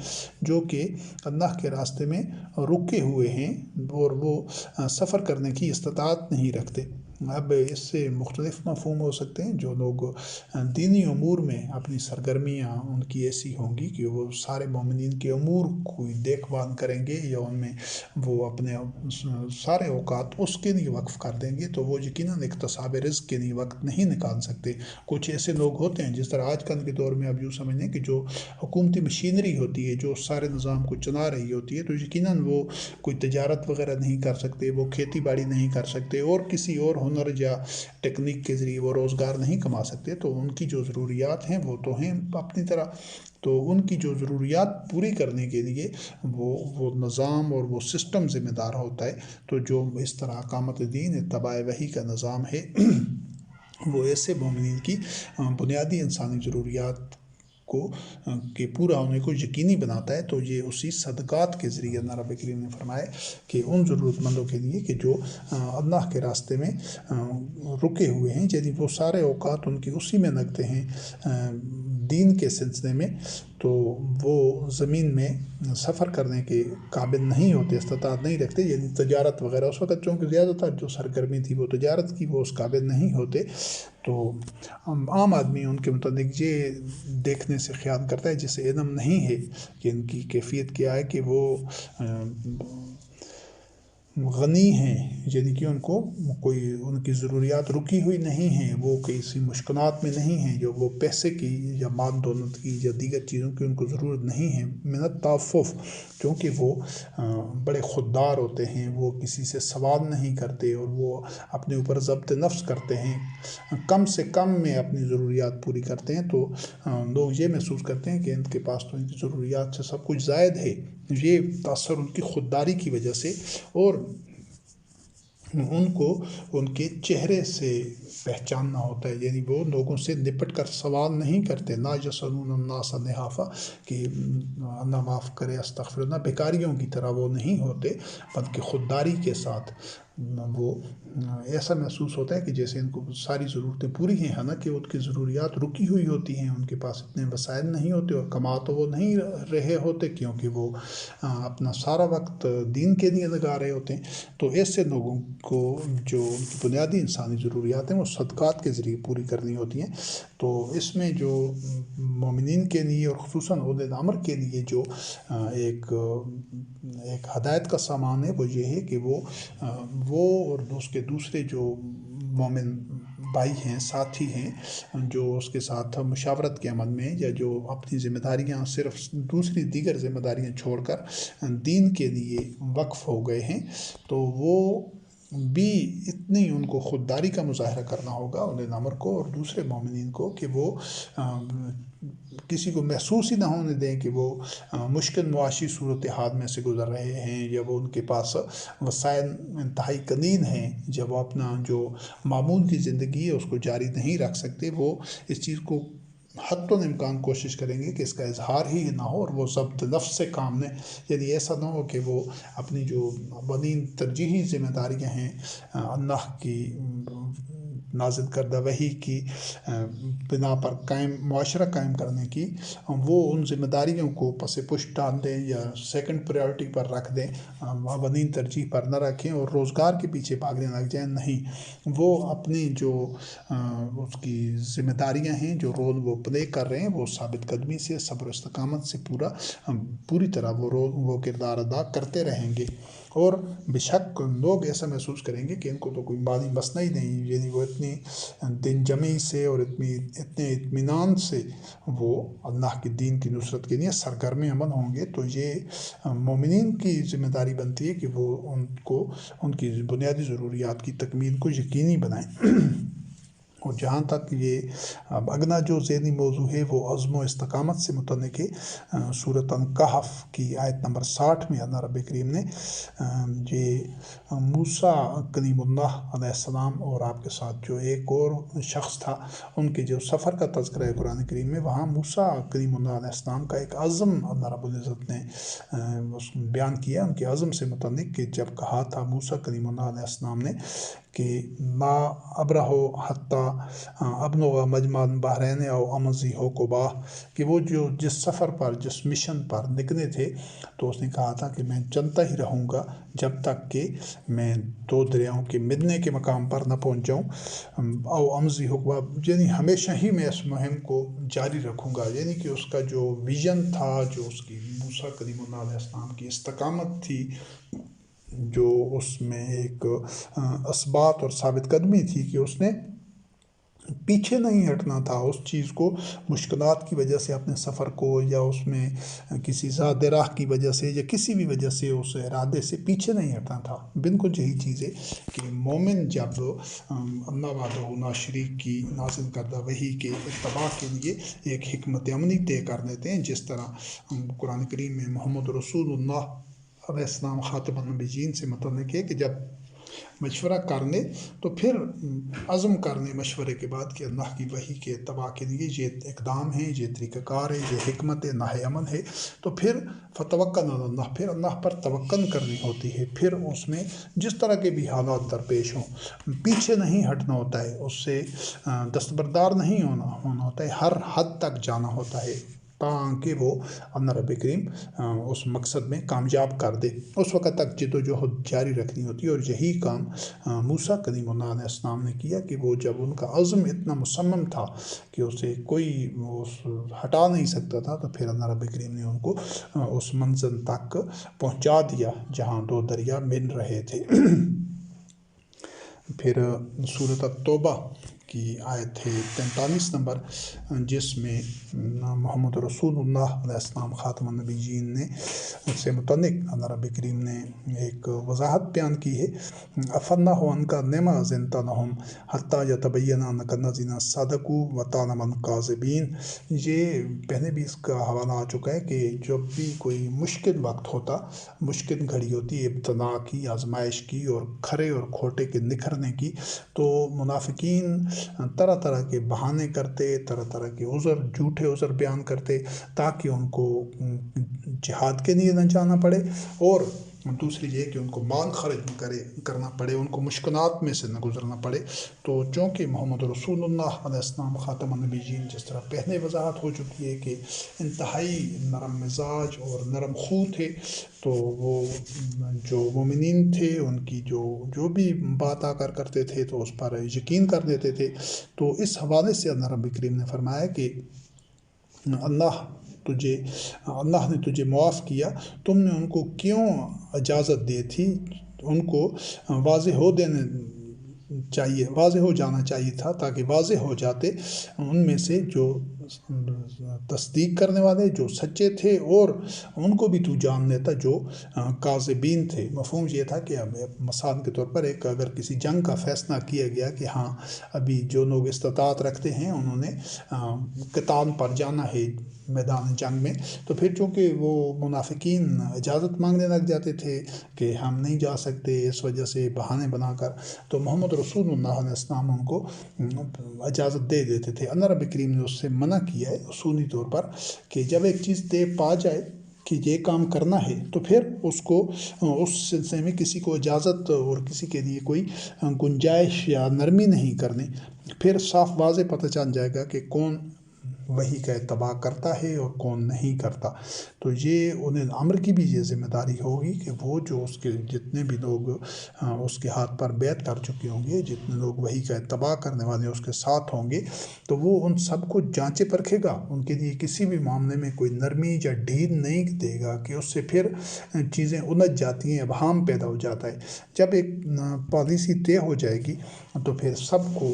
جو کہ اللہ کے راستے میں رکے ہوئے ہیں اور وہ سفر کرنے کی استطاعت نہیں رکھتے۔ اب اس سے مختلف مفہوم ہو سکتے ہیں۔ جو لوگ دینی امور میں اپنی سرگرمیاں ان کی ایسی ہوں گی کہ وہ سارے مومنین کے امور کو دیکھ بھال کریں گے، یا ان میں وہ اپنے سارے اوقات اس کے لیے وقف کر دیں گے، تو وہ یقیناً اکتساب رزق کے لیے وقت نہیں نکال سکتے۔ کچھ ایسے لوگ ہوتے ہیں، جس طرح آج کل کے دور میں اب یوں سمجھیں کہ جو حکومتی مشینری ہوتی ہے جو سارے نظام کو چلا رہی ہوتی ہے، تو یقیناً وہ کوئی تجارت وغیرہ نہیں کر سکتے، وہ کھیتی باڑی نہیں کر سکتے، اور کسی اور ہنر یا ٹیکنیک کے ذریعے وہ روزگار نہیں کما سکتے، تو ان کی جو ضروریات ہیں وہ تو ہیں اپنی طرح، تو ان کی جو ضروریات پوری کرنے کے لیے وہ نظام اور وہ سسٹم ذمہ دار ہوتا ہے۔ تو جو اس طرح اقامت دین اتباع وحی کا نظام ہے وہ ایسے مومنین کی بنیادی انسانی ضروریات کو کہ پورا ہونے کو یقینی بناتا ہے۔ تو یہ اسی صدقات کے ذریعے اللہ رب کریم نے فرمایا کہ ان ضرورت مندوں کے لیے کہ جو اللہ کے راستے میں رکے ہوئے ہیں، یعنی وہ سارے اوقات ان کی اسی میں لگتے ہیں دین کے سلسلے میں، تو وہ زمین میں سفر کرنے کے قابل نہیں ہوتے، استطاعت نہیں رکھتے، یعنی تجارت وغیرہ اس وقت چونکہ زیادہ تر جو سرگرمی تھی وہ تجارت کی، وہ اس قابل نہیں ہوتے۔ تو عام آدمی ان کے متعلق یہ دیکھنے سے خیال کرتا ہے جسے علم نہیں ہے کہ ان کی کیفیت کیا ہے، کہ وہ غنی ہیں، یعنی کہ ان کو کوئی ان کی ضروریات رکی ہوئی نہیں ہیں، وہ کسی مشکلات میں نہیں ہیں، جو وہ پیسے کی یا مال دولت کی یا دیگر چیزوں کی ان کو ضرورت نہیں ہے۔ من التعفف، کیونکہ وہ بڑے خوددار ہوتے ہیں، وہ کسی سے سوال نہیں کرتے اور وہ اپنے اوپر ضبط نفس کرتے ہیں، کم سے کم میں اپنی ضروریات پوری کرتے ہیں، تو لوگ یہ محسوس کرتے ہیں کہ ان کے پاس تو ان کی ضروریات سے سب کچھ زائد ہے۔ یہ تاثر ان کی خودداری کی وجہ سے، اور ان کو ان کے چہرے سے پہچاننا ہوتا ہے، یعنی وہ لوگوں سے نپٹ کر سوال نہیں کرتے، لا یسألون الناس الحافا، کہ اللہ معاف کرے استغفر اللہ، بیکاریوں کی طرح وہ نہیں ہوتے، بلکہ خودداری کے ساتھ وہ ایسا محسوس ہوتا ہے کہ جیسے ان کو ساری ضرورتیں پوری ہیں، حالانکہ ان کی ضروریات رکی ہوئی ہوتی ہیں، ان کے پاس اتنے وسائل نہیں ہوتے اور کما تو وہ نہیں رہے ہوتے، کیونکہ وہ اپنا سارا وقت دین کے لیے لگا رہے ہوتے ہیں۔ تو ایسے لوگوں کو جو بنیادی انسانی ضروریات ہیں وہ صدقات کے ذریعے پوری کرنی ہوتی ہیں۔ تو اس میں جو مومنین کے لیے اور خصوصاً اولي الامر کے لیے جو ایک ہدایت کا سامان ہے، وہ یہ ہے کہ وہ اور اس کے دوسرے جو مومن بھائی ہیں، ساتھی ہیں، جو اس کے ساتھ مشاورت کے عمل میں یا جو اپنی ذمہ داریاں صرف دوسری دیگر ذمہ داریاں چھوڑ کر دین کے لیے وقف ہو گئے ہیں، تو وہ بھی اتنی ان کو خودداری کا مظاہرہ کرنا ہوگا اولي الامر کو اور دوسرے مومنین کو، کہ وہ کسی کو محسوس ہی نہ ہونے دیں کہ وہ مشکل معاشی صورتحال میں سے گزر رہے ہیں، یا وہ ان کے پاس وسائل انتہائی قلیل ہیں، جب وہ اپنا جو معمول کی زندگی ہے اس کو جاری نہیں رکھ سکتے، وہ اس چیز کو حتی الامکان کوشش کریں گے کہ اس کا اظہار ہی نہ ہو، اور وہ ضبط نفس سے کام لیں، یعنی ایسا نہ ہو کہ وہ اپنی جو بنی ترجیحی ذمہ داریاں ہیں اللہ کی نازل کردہ وحی کی بنا پر معاشرہ قائم کرنے کی، وہ ان ذمہ داریوں کو پس پشت ڈال دیں یا سیکنڈ پریورٹی پر رکھ دیں، بنی ترجیح پر نہ رکھیں اور روزگار کے پیچھے بھاگنے لگ جائیں۔ نہیں، وہ اپنی جو اس کی ذمہ داریاں ہیں، جو رول وہ پلے کر رہے ہیں، وہ ثابت قدمی سے، صبر و استقامت سے پوری طرح وہ کردار ادا کرتے رہیں گے، اور بے شک لوگ ایسا محسوس کریں گے کہ ان کو تو کوئی مالی مسئلہ ہی نہیں، یعنی وہ اتنی دن جمعی سے اور اتنے اطمینان سے وہ اللہ کے دین کی نصرت کے لیے سرگرم عمل ہوں گے۔ تو یہ مومنین کی ذمہ داری بنتی ہے کہ وہ ان کی بنیادی ضروریات کی تکمیل کو یقینی بنائیں۔ اور جہاں تک یہ اب اگلا جو ذہنی موضوع ہے وہ عزم و استقامت سے متعلق ہے، سورۃ الکہف کی آیت نمبر 60 میں اللہ رب کریم نے یہ موسیٰ کلیم اللہ علیہ السلام اور آپ کے ساتھ جو ایک اور شخص تھا، ان کے جو سفر کا تذکرہ ہے قرآن کریم میں، وہاں موسیٰ کلیم اللہ علیہ السلام کا ایک عزم اللہ رب العزت نے بیان کیا ان کے عزم سے متعلق، کہ جب کہا تھا موسیٰ کلیم اللہ علیہ السلام نے کہ لا ابرح حتی ابلغ مجمع البحرین او امضی حقبہ، کہ وہ جس سفر پر، جس مشن پر نکلے تھے، تو اس نے کہا تھا کہ میں چلتا ہی رہوں گا جب تک کہ میں دو دریاؤں کے ملنے کے مقام پر نہ پہنچ جاؤں، او امضی حقبہ، یعنی ہمیشہ ہی میں اس مہم کو جاری رکھوں گا، یعنی کہ اس کا جو ویژن تھا، جو اس کی موسیٰ کلیم اللہ علیہ السلام کی استقامت تھی، جو اس میں ایک اثبات اور ثابت قدمی تھی، کہ اس نے پیچھے نہیں ہٹنا تھا اس چیز کو، مشکلات کی وجہ سے اپنے سفر کو، یا اس میں کسی ذات راہ کی وجہ سے، یا کسی بھی وجہ سے اس ارادے سے پیچھے نہیں ہٹنا تھا۔ بالکل یہی چیز ہے کہ مومن جب اللہ وحدہ لا شریک کی نازل کردہ وحی کے اتباع کے لیے ایک حکمت عملی طے کر لیتے ہیں، جس طرح قرآن کریم میں محمد رسول اللہ علیہ السلام خاتم النبیین سے متعلق ہے کہ جب مشورہ کرنے تو پھر عزم کرنے مشورے کے بعد کہ اللہ کی وحی کے اتباع کے لیے یہ اقدام ہے، یہ طریقہ کار ہے، یہ حکمت ناہ عمل ہے، تو پھر فتوکل علی اللہ، پھر اللہ پر توکل کرنی ہوتی ہے، پھر اس میں جس طرح کے بھی حالات درپیش ہوں پیچھے نہیں ہٹنا ہوتا ہے، اس سے دستبردار نہیں ہونا ہوتا ہے، ہر حد تک جانا ہوتا ہے تاکہ وہ اللہ رب کریم اس مقصد میں کامیاب کر دے۔ اس وقت تک جد و جہد جاری رکھنی ہوتی ہے، اور یہی کام موسیٰ کلیم اللہ علیہ السلام نے کیا کہ وہ جب ان کا عزم اتنا مصمم تھا کہ اسے کوئی ہٹا نہیں سکتا تھا، تو پھر اللہ رب کریم نے ان کو اس منزل تک پہنچا دیا جہاں دو دریا مل رہے تھے۔ پھر سورۃ التوبہ کی آیت ہے 43 نمبر، جس میں محمد رسول اللہ علیہ السلام خاتم النبیین نے اس سے متعلق اللہ رب کریم نے ایک وضاحت بیان کی ہے۔ افاللہ عنک لما اذنت لہم حتی یتبین انک الذین صدقوا وتعلم الکاذبین۔ یہ پہلے بھی اس کا حوالہ آ چکا ہے کہ جب بھی کوئی مشکل وقت ہوتا، مشکل گھڑی ہوتی ہے ابتلا کی، آزمائش کی، اور کھرے اور کھوٹے کے نکھرنے کی، تو منافقین طرح طرح کے بہانے کرتے، طرح طرح کے عذر، جھوٹے عذر بیان کرتے تاکہ ان کو جہاد کے لیے نہ جانا پڑے، اور دوسری یہ کہ ان کو مال خرچ کرنا پڑے، ان کو مشکلات میں سے نہ گزرنا پڑے۔ تو چونکہ محمد رسول اللہ علیہ السلام خاتم النبیین، جس طرح پہلے وضاحت ہو چکی ہے کہ انتہائی نرم مزاج اور نرم خو تھے، تو وہ جو مومنین تھے ان کی جو بھی بات آ کر کرتے تھے تو اس پر یقین کر دیتے تھے۔ تو اس حوالے سے اللہ رب کریم نے فرمایا کہ اللہ نے تجھے معاف کیا، تم نے ان کو کیوں اجازت دی تھی؟ ان کو واضح ہو جانا چاہیے تھا، تاکہ واضح ہو جاتے ان میں سے جو تصدیق کرنے والے، جو سچے تھے، اور ان کو بھی تو جان لیتا جو کاذبین تھے۔ مفہوم یہ تھا کہ مثال کے طور پر اگر کسی جنگ کا فیصلہ کیا گیا کہ ہاں ابھی جو لوگ استطاعت رکھتے ہیں انہوں نے قتال پر جانا ہے میدان جنگ میں، تو پھر چونکہ وہ منافقین اجازت مانگنے لگ جاتے تھے کہ ہم نہیں جا سکتے، اس وجہ سے بہانے بنا کر، تو محمد رسول اللہ علیہ السلام ان کو اجازت دے دیتے تھے۔ اللہ رب کریم نے اس سے منع کیا ہے اصولی طور پر کہ جب ایک چیز طے پا جائے کہ یہ کام کرنا ہے، تو پھر اس سلسلے میں کسی کو اجازت اور کسی کے لیے کوئی گنجائش یا نرمی نہیں کرنی۔ پھر صاف واضح پتہ چل جائے گا کہ کون وحی کا اتباع کرتا ہے اور کون نہیں کرتا۔ تو یہ انہیں امر کی بھی یہ ذمہ داری ہوگی کہ وہ جو اس کے جتنے بھی لوگ اس کے ہاتھ پر بیعت کر چکے ہوں گے، جتنے لوگ وحی کا اتباع کرنے والے اس کے ساتھ ہوں گے، تو وہ ان سب کو جانچے پرکھے گا، ان کے لیے کسی بھی معاملے میں کوئی نرمی یا ڈھیل نہیں دے گا کہ اس سے پھر چیزیں الجھ جاتی ہیں، ابہام پیدا ہو جاتا ہے۔ جب ایک پالیسی طے ہو جائے گی تو پھر سب کو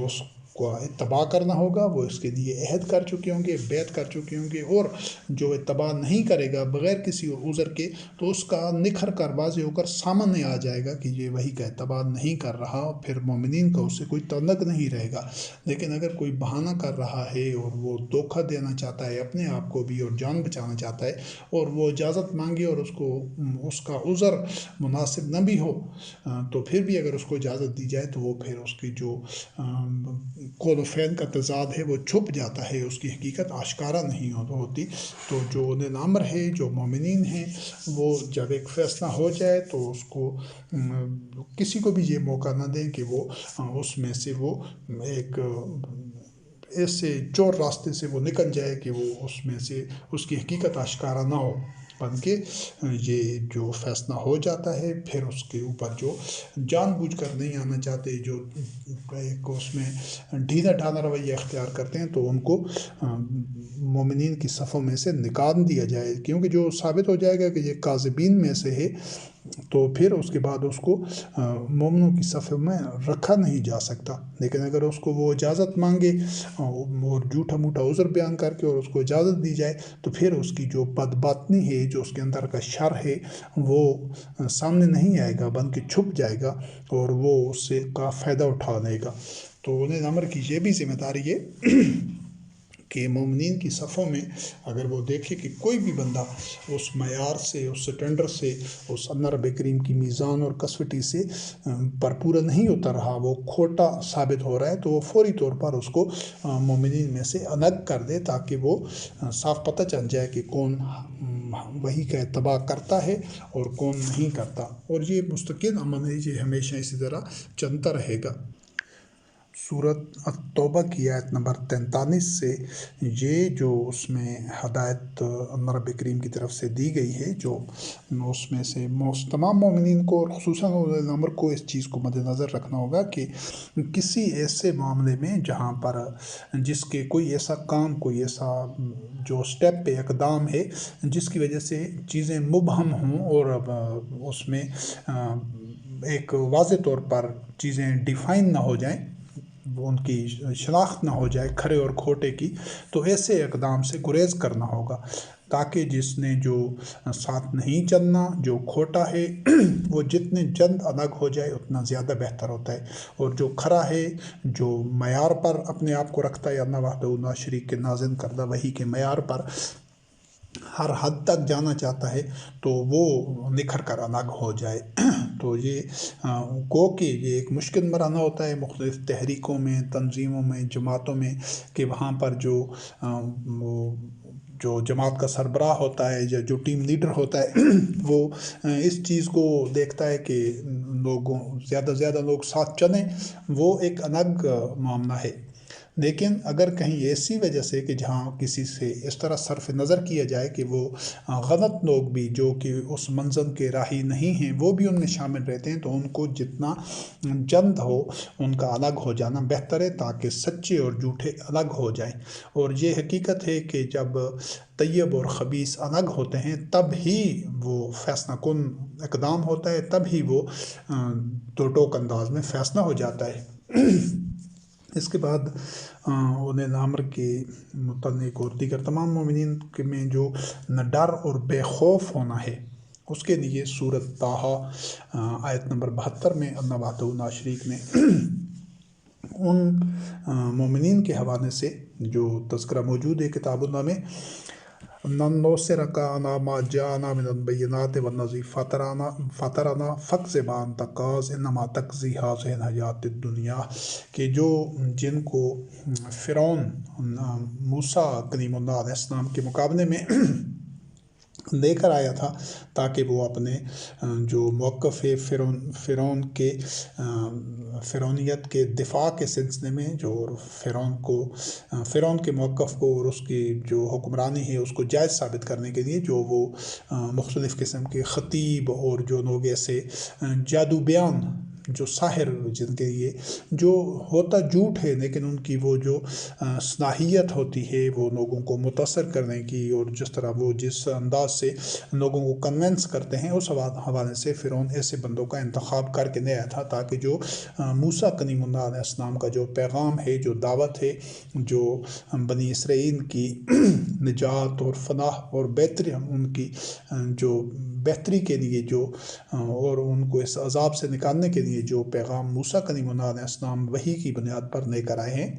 اس کو اتباع کرنا ہوگا، وہ اس کے لیے عہد کر چکے ہوں گے، بیعت کر چکے ہوں گے، اور جو اتباع نہیں کرے گا بغیر کسی عذر کے، تو اس کا نکھر کر واضح ہو کر سامنے آ جائے گا کہ یہ وحی کا اتباع نہیں کر رہا، پھر مومنین کا اس سے کوئی تعلق نہیں رہے گا۔ لیکن اگر کوئی بہانہ کر رہا ہے اور وہ دھوکہ دینا چاہتا ہے اپنے آپ کو بھی اور جان بچانا چاہتا ہے، اور وہ اجازت مانگے اور اس کا عذر مناسب نہ بھی ہو، تو پھر بھی اگر اس کو اجازت دی جائے تو وہ پھر اس کی جو قول و فعل کا تضاد ہے وہ چھپ جاتا ہے، اس کی حقیقت آشکارا نہیں ہوتی۔ تو جو انہیں امر ہے، جو مومنین ہیں، وہ جب ایک فیصلہ ہو جائے تو اس کو کسی کو بھی یہ موقع نہ دیں کہ وہ اس میں سے وہ ایک ایسے چور راستے سے وہ نکل جائے کہ وہ اس میں سے اس کی حقیقت آشکارا نہ ہو، بلکہ یہ جو فیصلہ ہو جاتا ہے پھر اس کے اوپر جو جان بوجھ کر نہیں آنا چاہتے، جو ایک اس میں ڈھیلا ڈھالا رویہ اختیار کرتے ہیں، تو ان کو مومنین کی صفوں میں سے نکال دیا جائے، کیونکہ جو ثابت ہو جائے گا کہ یہ کاذبین میں سے ہے، تو پھر اس کے بعد اس کو مومنوں کی صف میں رکھا نہیں جا سکتا. لیکن اگر اس کو وہ اجازت مانگے اور جھوٹا موٹا عذر بیان کر کے اور اس کو اجازت دی جائے تو پھر اس کی جو بدباطنی ہے، جو اس کے اندر کا شر ہے، وہ سامنے نہیں آئے گا بلکہ چھپ جائے گا اور وہ اس سے کا فائدہ اٹھا لے گا. تو اولین امر کی یہ بھی ذمہ داری ہے کہ مومنین کی صفوں میں اگر وہ دیکھے کہ کوئی بھی بندہ اس معیار سے، اس سٹینڈر سے، اس نبی کریم کی میزان اور کسوٹی سے پر پورا نہیں اتر رہا، وہ کھوٹا ثابت ہو رہا ہے، تو وہ فوری طور پر اس کو مومنین میں سے الگ کر دے تاکہ وہ صاف پتہ چل جائے کہ کون وہی کا اتباع کرتا ہے اور کون نہیں کرتا. اور یہ مستقل عمل ہے، یہ ہمیشہ اسی طرح چلتا رہے گا. سورۃ التوبہ کی آیت نمبر 43 سے یہ جو اس میں ہدایت رب کریم کی طرف سے دی گئی ہے، جو اس میں سے تمام مومنین کو اور خصوصاً اولین امر کو اس چیز کو مد نظر رکھنا ہوگا کہ کسی ایسے معاملے میں جہاں پر جس کے کوئی ایسا کام، کوئی ایسا جو سٹیپ پہ اقدام ہے جس کی وجہ سے چیزیں مبہم ہوں اور اس میں ایک واضح طور پر چیزیں ڈیفائن نہ ہو جائیں، ان کی شناخت نہ ہو جائے کھرے اور کھوٹے کی، تو ایسے اقدام سے گریز کرنا ہوگا تاکہ جس نے جو ساتھ نہیں چلنا، جو کھوٹا ہے، وہ جتنے جلد الگ ہو جائے اتنا زیادہ بہتر ہوتا ہے. اور جو کھرا ہے، جو معیار پر اپنے آپ کو رکھتا ہے، اللہ وحدہ لا شریک کے نازل کردہ وحی کے معیار پر ہر حد تک جانا چاہتا ہے، تو وہ نکھر کر الگ ہو جائے. تو یہ گو کہ یہ ایک مشکل مرحلہ ہوتا ہے مختلف تحریکوں میں، تنظیموں میں، جماعتوں میں، کہ وہاں پر جو جماعت کا سربراہ ہوتا ہے یا جو ٹیم لیڈر ہوتا ہے وہ اس چیز کو دیکھتا ہے کہ لوگوں زیادہ سے زیادہ لوگ ساتھ چلیں، وہ ایک الگ معاملہ ہے. لیکن اگر کہیں ایسی وجہ سے کہ جہاں کسی سے اس طرح صرف نظر کیا جائے کہ وہ غلط لوگ بھی جو کہ اس منزل کے راہی نہیں ہیں وہ بھی ان میں شامل رہتے ہیں، تو ان کو جتنا جلد ہو ان کا الگ ہو جانا بہتر ہے تاکہ سچے اور جھوٹے الگ ہو جائیں. اور یہ حقیقت ہے کہ جب طیب اور خبیث الگ ہوتے ہیں تب ہی وہ فیصلہ کن اقدام ہوتا ہے، تب ہی وہ دو ٹوک انداز میں فیصلہ ہو جاتا ہے. اس کے بعد اولین امر کے متعلق اور دیگر تمام مومنین میں جو ڈر اور بے خوف ہونا ہے، اس کے لیے سورۃ طٰہٰ آیت نمبر 72 میں اللہ وحدہ لا شریک نے ان مومنین کے حوالے سے جو تذکرہ موجود ہے کتاب اللہ میں، نَنُّصِرَكَ عَلَىٰ مَا جَاءَنَا مِنَ الْبَيِّنَاتِ وَالَّذِي فَطَرَنَا فَاقْضِ مَا أَنتَ قَاضٍ إِنَّمَا تَقْضِي هَٰذِهِ الْحَیَاةِ الدُّنْیَا، کہ جو جن کو فرعون موسیٰ کلیم اللہ علیہ السلام کے مقابلے میں لے کر آیا تھا تاکہ وہ اپنے جو موقف ہے فرعون کے فرعونیت کے دفاع کے سلسلے میں، جو فرعون کے موقف کو اور اس کی جو حکمرانی ہے اس کو جائز ثابت کرنے کے لیے جو وہ مختلف قسم کے خطیب اور جو لوگ ایسے جادو بیان، جو ساحر جن کے لیے جو ہوتا جھوٹ ہے لیکن ان کی وہ جو صلاحیت ہوتی ہے وہ لوگوں کو متاثر کرنے کی، اور جس طرح وہ جس انداز سے لوگوں کو کنونس کرتے ہیں، اس حوالے سے فرعون ایسے بندوں کا انتخاب کر کے لے آیا تھا تاکہ جو موسیٰ کلیم اللہ علیہ السلام کا جو پیغام ہے، جو دعوت ہے، جو بنی اسرائیل کی نجات اور فلاح اور بہتری، ان کی جو بہتری کے لیے جو اور ان کو اس عذاب سے نکالنے کے لیے جو پیغام موسیٰ کلیم اللہ علیہ السلام وحی کی بنیاد پر لے کر آئے ہیں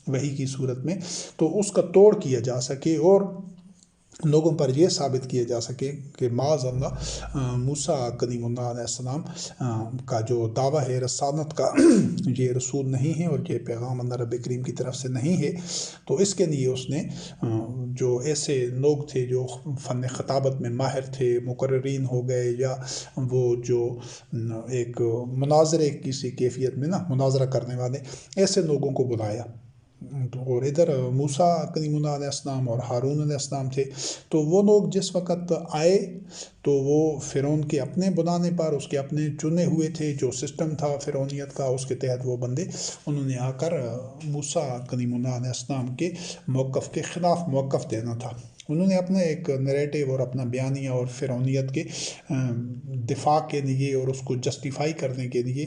وحی کی صورت میں، تو اس کا توڑ کیا جا سکے اور لوگوں پر یہ ثابت کیا جا سکے کہ معاذ اللہ موسیٰ کلیم اللہ علیہ السلام کا جو دعویٰ ہے رسالت کا، یہ رسول نہیں ہے اور یہ پیغام اللہ رب کریم کی طرف سے نہیں ہے. تو اس کے لیے اس نے جو ایسے لوگ تھے جو فن خطابت میں ماہر تھے، مقررین ہو گئے، یا وہ جو ایک مناظرے کسی کیفیت میں مناظرہ کرنے والے، ایسے لوگوں کو بلایا. اور ادھر موسیٰ کلیم اللہ علیہ السلام اور ہارون علیہ السلام تھے. تو وہ لوگ جس وقت آئے تو وہ فرعون کے اپنے بلانے پر، اس کے اپنے چنے ہوئے تھے، جو سسٹم تھا فرعونیت کا اس کے تحت وہ بندے، انہوں نے آ کر موسیٰ کلیم اللہ علیہ السلام کے موقف کے خلاف موقف دینا تھا. انہوں نے اپنا ایک نریٹیو اور اپنا بیانیہ اور فرعونیت کے دفاع کے لیے اور اس کو جسٹیفائی کرنے کے لیے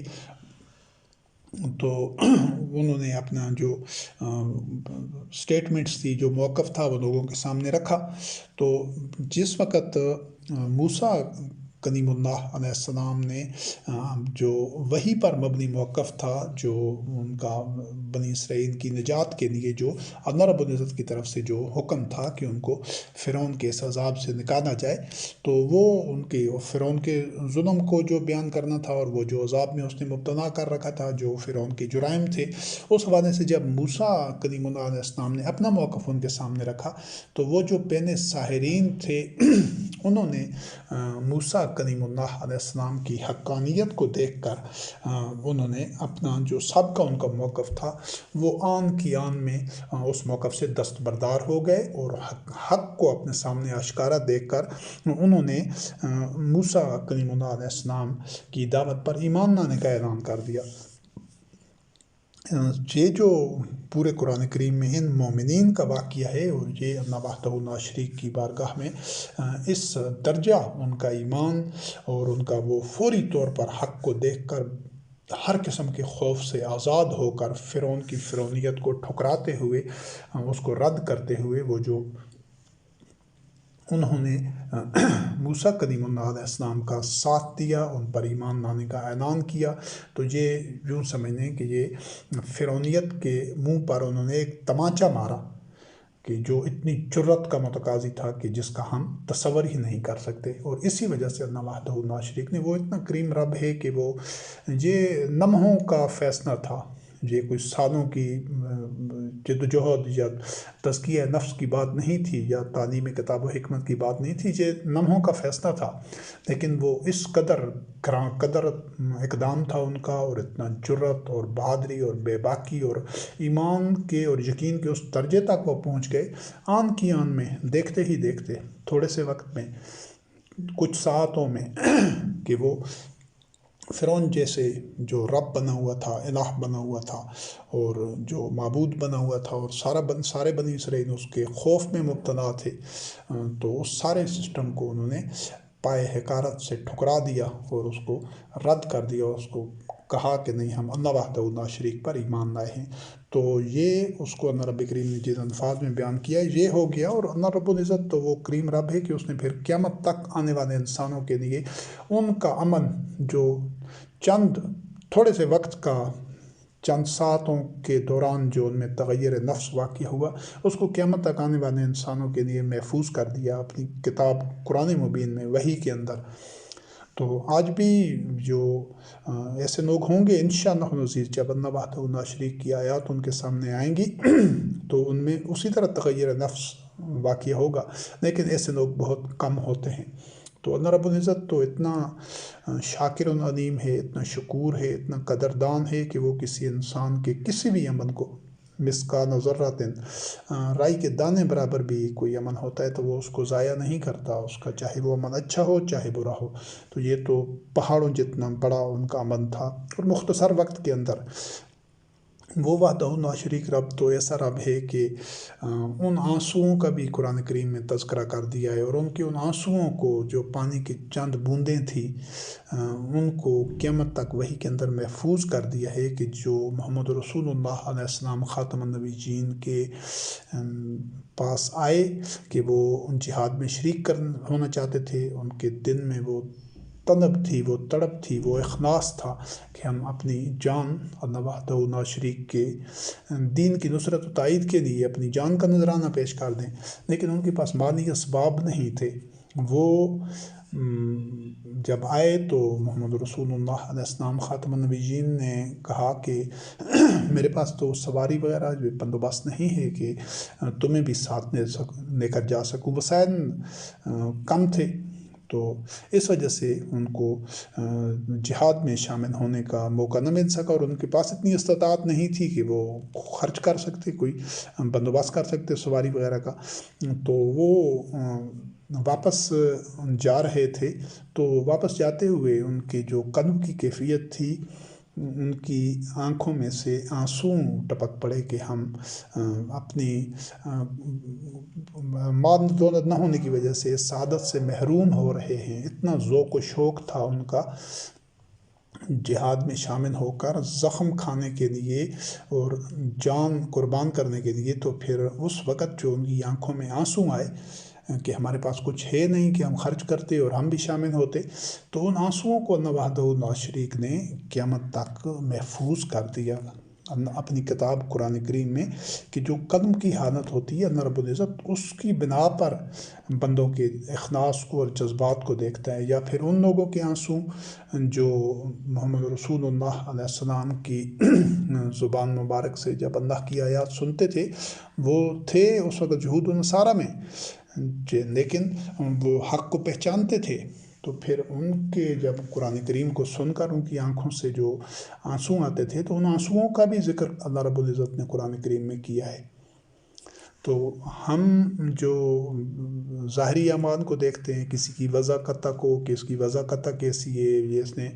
تو انہوں نے اپنا جو سٹیٹمنٹس تھی، جو موقف تھا، وہ لوگوں کے سامنے رکھا۔ تو جس وقت موسیٰ کلیم اللہ علیہ السلام نے جو وحی پر مبنی موقف تھا، جو ان کا بنی اسرائیل کی نجات کے لیے جو اللہ رب العزت کی طرف سے جو حکم تھا کہ ان کو فرعون کے اس عذاب سے نکالا جائے، تو وہ ان کے فرعون کے ظلم کو جو بیان کرنا تھا اور وہ جو عذاب میں اس نے مبتلا کر رکھا تھا، جو فرعون کے جرائم تھے، اس حوالے سے جب موسیٰ کلیم اللہ علیہ السلام نے اپنا موقف ان کے سامنے رکھا، تو وہ جو پہلے ساحرین تھے انہوں نے موسیٰ کلیم اللہ علیہ السلام کی حقانیت کو دیکھ کر انہوں نے اپنا جو سابقہ ان کا موقف تھا وہ آن کی آن میں اس موقف سے دستبردار ہو گئے، اور حق کو اپنے سامنے آشکارا دیکھ کر انہوں نے موسیٰ کلیم اللہ علیہ السلام کی دعوت پر ایمان لانے کا اعلان کر دیا۔ یہ جو پورے قرآن کریم میں ان مومنین کا واقعہ ہے، اور یہ اللہ وحدہ لا شریک کی بارگاہ میں اس درجہ ان کا ایمان اور ان کا وہ فوری طور پر حق کو دیکھ کر ہر قسم کے خوف سے آزاد ہو کر فرعون کی فرعونیت کو ٹھکراتے ہوئے، اس کو رد کرتے ہوئے، وہ جو انہوں نے موسیٰ کلیم اللہ علیہ السلام کا ساتھ دیا، ان پر ایمان لانے کا اعلان کیا، تو یہ یوں سمجھیں کہ یہ فرعونیت کے منہ پر انہوں نے ایک تمانچہ مارا کہ جو اتنی جرت کا متقاضی تھا کہ جس کا ہم تصور ہی نہیں کر سکتے۔ اور اسی وجہ سے اللہ وحدہ لا شریک نے، وہ اتنا کریم رب ہے کہ وہ یہ لمحوں کا فیصلہ تھا، یہ کوئی سالوں کی جدوجہد یا تزکیہ نفس کی بات نہیں تھی، یا تعلیم کتاب و حکمت کی بات نہیں تھی، یہ لمحوں کا فیصلہ تھا، لیکن وہ اس قدر قدر اقدام تھا ان کا، اور اتنا جرت اور بہادری اور بے باکی اور ایمان کے اور یقین کے اس درجے تک وہ پہنچ گئے، آن کی آن میں، دیکھتے ہی دیکھتے، تھوڑے سے وقت میں، کچھ ساعتوں میں، کہ وہ فرعون جیسے جو رب بنا ہوا تھا، الہ بنا ہوا تھا، اور جو معبود بنا ہوا تھا، اور سارے بنی اسرائیل اس کے خوف میں مبتلا تھے، تو اس سارے سسٹم کو انہوں نے پائے حقارت سے ٹھکرا دیا اور اس کو رد کر دیا، اس کو کہا کہ نہیں، ہم اللہ وحدہ لا شریک پر ایمان لائے ہیں۔ تو یہ اس کو اللہ رب کریم نے جن الفاظ میں بیان کیا، یہ ہو گیا۔ اور اللہ رب العزت تو وہ کریم رب ہے کہ اس نے پھر قیامت تک آنے والے انسانوں کے لیے ان کا امن، جو چند تھوڑے سے وقت کا، چند ساعتوں کے دوران جو ان میں تغیر نفس واقع ہوا، اس کو قیامت تک آنے والے انسانوں کے لیے محفوظ کر دیا اپنی کتاب قرآن مبین میں، وحی کے اندر۔ تو آج بھی جو ایسے لوگ ہوں گے انشاءاللہ العزیز، جب اللہ وحدہ لا شریک کی آیات ان کے سامنے آئیں گی تو ان میں اسی طرح تغیر نفس واقع ہوگا، لیکن ایسے لوگ بہت کم ہوتے ہیں۔ تو اللہ رب العزت تو اتنا شاکر علیم ہے، اتنا شکور ہے، اتنا قدردان ہے کہ وہ کسی انسان کے کسی بھی عمل کو، مثقال ذرۃ، رائی کے دانے برابر بھی کوئی عمل ہوتا ہے تو وہ اس کو ضائع نہیں کرتا، اس کا چاہے وہ عمل اچھا ہو چاہے برا ہو۔ تو یہ تو پہاڑوں جتنا بڑا ان کا عمل تھا، اور مختصر وقت کے اندر وہ وحدہ لا شریک رب تو ایسا رب ہے کہ ان آنسوؤں کا بھی قرآن کریم میں تذکرہ کر دیا ہے، اور ان کے ان آنسوؤں کو، جو پانی کی چند بوندیں تھیں، ان کو قیامت تک وحی کے اندر محفوظ کر دیا ہے کہ جو محمد رسول اللہ علیہ السلام خاتم النبیین کے پاس آئے کہ وہ جہاد میں شریک ہونا چاہتے تھے، ان کے دل میں وہ طلب تھی، وہ تڑپ تھی، وہ اخلاص تھا کہ ہم اپنی جان اللہ وحدہ لا شریک کے دین کی نصرت و تائید کے لیے اپنی جان کا نذرانہ پیش کر دیں، لیکن ان کے پاس مالی اسباب نہیں تھے۔ وہ جب آئے تو محمد رسول اللہ علیہ السلام خاتم النبیین نے کہا کہ میرے پاس تو سواری وغیرہ جو بندوبست نہیں ہے کہ تمہیں بھی ساتھ لے کر جا سکوں، وسائل کم تھے، تو اس وجہ سے ان کو جہاد میں شامل ہونے کا موقع نہ مل سکا، اور ان کے پاس اتنی استطاعت نہیں تھی کہ وہ خرچ کر سکتے، کوئی بندوبست کر سکتے سواری وغیرہ کا۔ تو وہ واپس جا رہے تھے، تو واپس جاتے ہوئے ان کے جو قلب کی کیفیت تھی ان کی آنکھوں میں سے آنسو ٹپک پڑے کہ ہم اپنی مال دولت نہ ہونے کی وجہ سے سعادت سے محروم ہو رہے ہیں۔ اتنا ذوق و شوق تھا ان کا جہاد میں شامل ہو کر زخم کھانے کے لیے اور جان قربان کرنے کے لیے، تو پھر اس وقت جو ان کی آنکھوں میں آنسو آئے کہ ہمارے پاس کچھ ہے نہیں کہ ہم خرچ کرتے اور ہم بھی شامل ہوتے، تو ان آنسوؤں کو اللہ وحدہ لا شریک نے قیامت تک محفوظ کر دیا اپنی کتاب قرآن کریم میں، کہ جو قلب کی حالت ہوتی ہے اللہ رب العزت اس کی بنا پر بندوں کے اخلاص کو اور جذبات کو دیکھتا ہے۔ یا پھر ان لوگوں کے آنسو جو محمد رسول اللہ علیہ السلام کی زبان مبارک سے جب اللہ کی آیات سنتے تھے، وہ تھے اس وقت یہود و نصارہ میں، لیکن وہ حق کو پہچانتے تھے، تو پھر ان کے جب قرآن کریم کو سن کر ان کی آنکھوں سے جو آنسو آتے تھے، تو ان آنسوؤں کا بھی ذکر اللہ رب العزت نے قرآن کریم میں کیا ہے۔ تو ہم جو ظاہری اعمال کو دیکھتے ہیں، کسی کی وضع قطع کو کہ اس کی وضع قطع کیسی ہے، یہ اس نے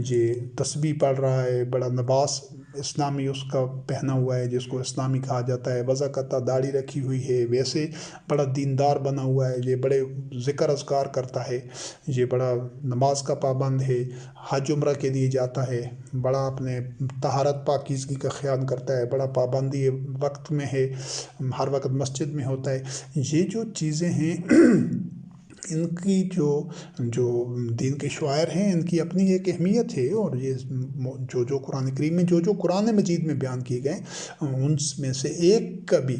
یہ تسبیح پڑھ رہا ہے، بڑا لباس اسلامی اس کا پہنا ہوا ہے جس کو اسلامی کہا جاتا ہے، وضع قطع داڑھی رکھی ہوئی ہے، ویسے بڑا دیندار بنا ہوا ہے، یہ بڑے ذکر اذکار کرتا ہے، یہ بڑا نماز کا پابند ہے، حج عمرہ کے لیے جاتا ہے، بڑا اپنے طہارت پاکیزگی کا خیال کرتا ہے، بڑا پابندی وقت میں ہے، ہر وقت مسجد میں ہوتا ہے۔ یہ جو چیزیں ہیں ان کی جو دین کے شعائر ہیں، ان کی اپنی ایک اہمیت ہے، اور یہ جو قرآن کریم میں جو قرآن مجید میں بیان کیے گئے ان میں سے ایک کا بھی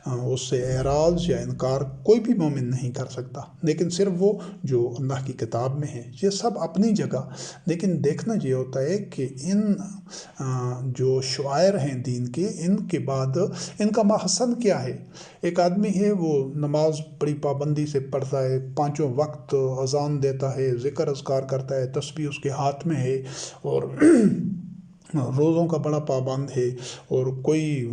اس سے اعراض یا انکار کوئی بھی مومن نہیں کر سکتا، لیکن صرف وہ جو اللہ کی کتاب میں ہے، یہ سب اپنی جگہ۔ لیکن دیکھنا یہ ہوتا ہے کہ ان جو شعائر ہیں دین کے، ان کے بعد ان کا محسن کیا ہے۔ ایک آدمی ہے وہ نماز بڑی پابندی سے پڑھتا ہے، پانچوں وقت اذان دیتا ہے، ذکر اذکار کرتا ہے، تسبیح اس کے ہاتھ میں ہے، اور روزوں کا بڑا پابند ہے، اور کوئی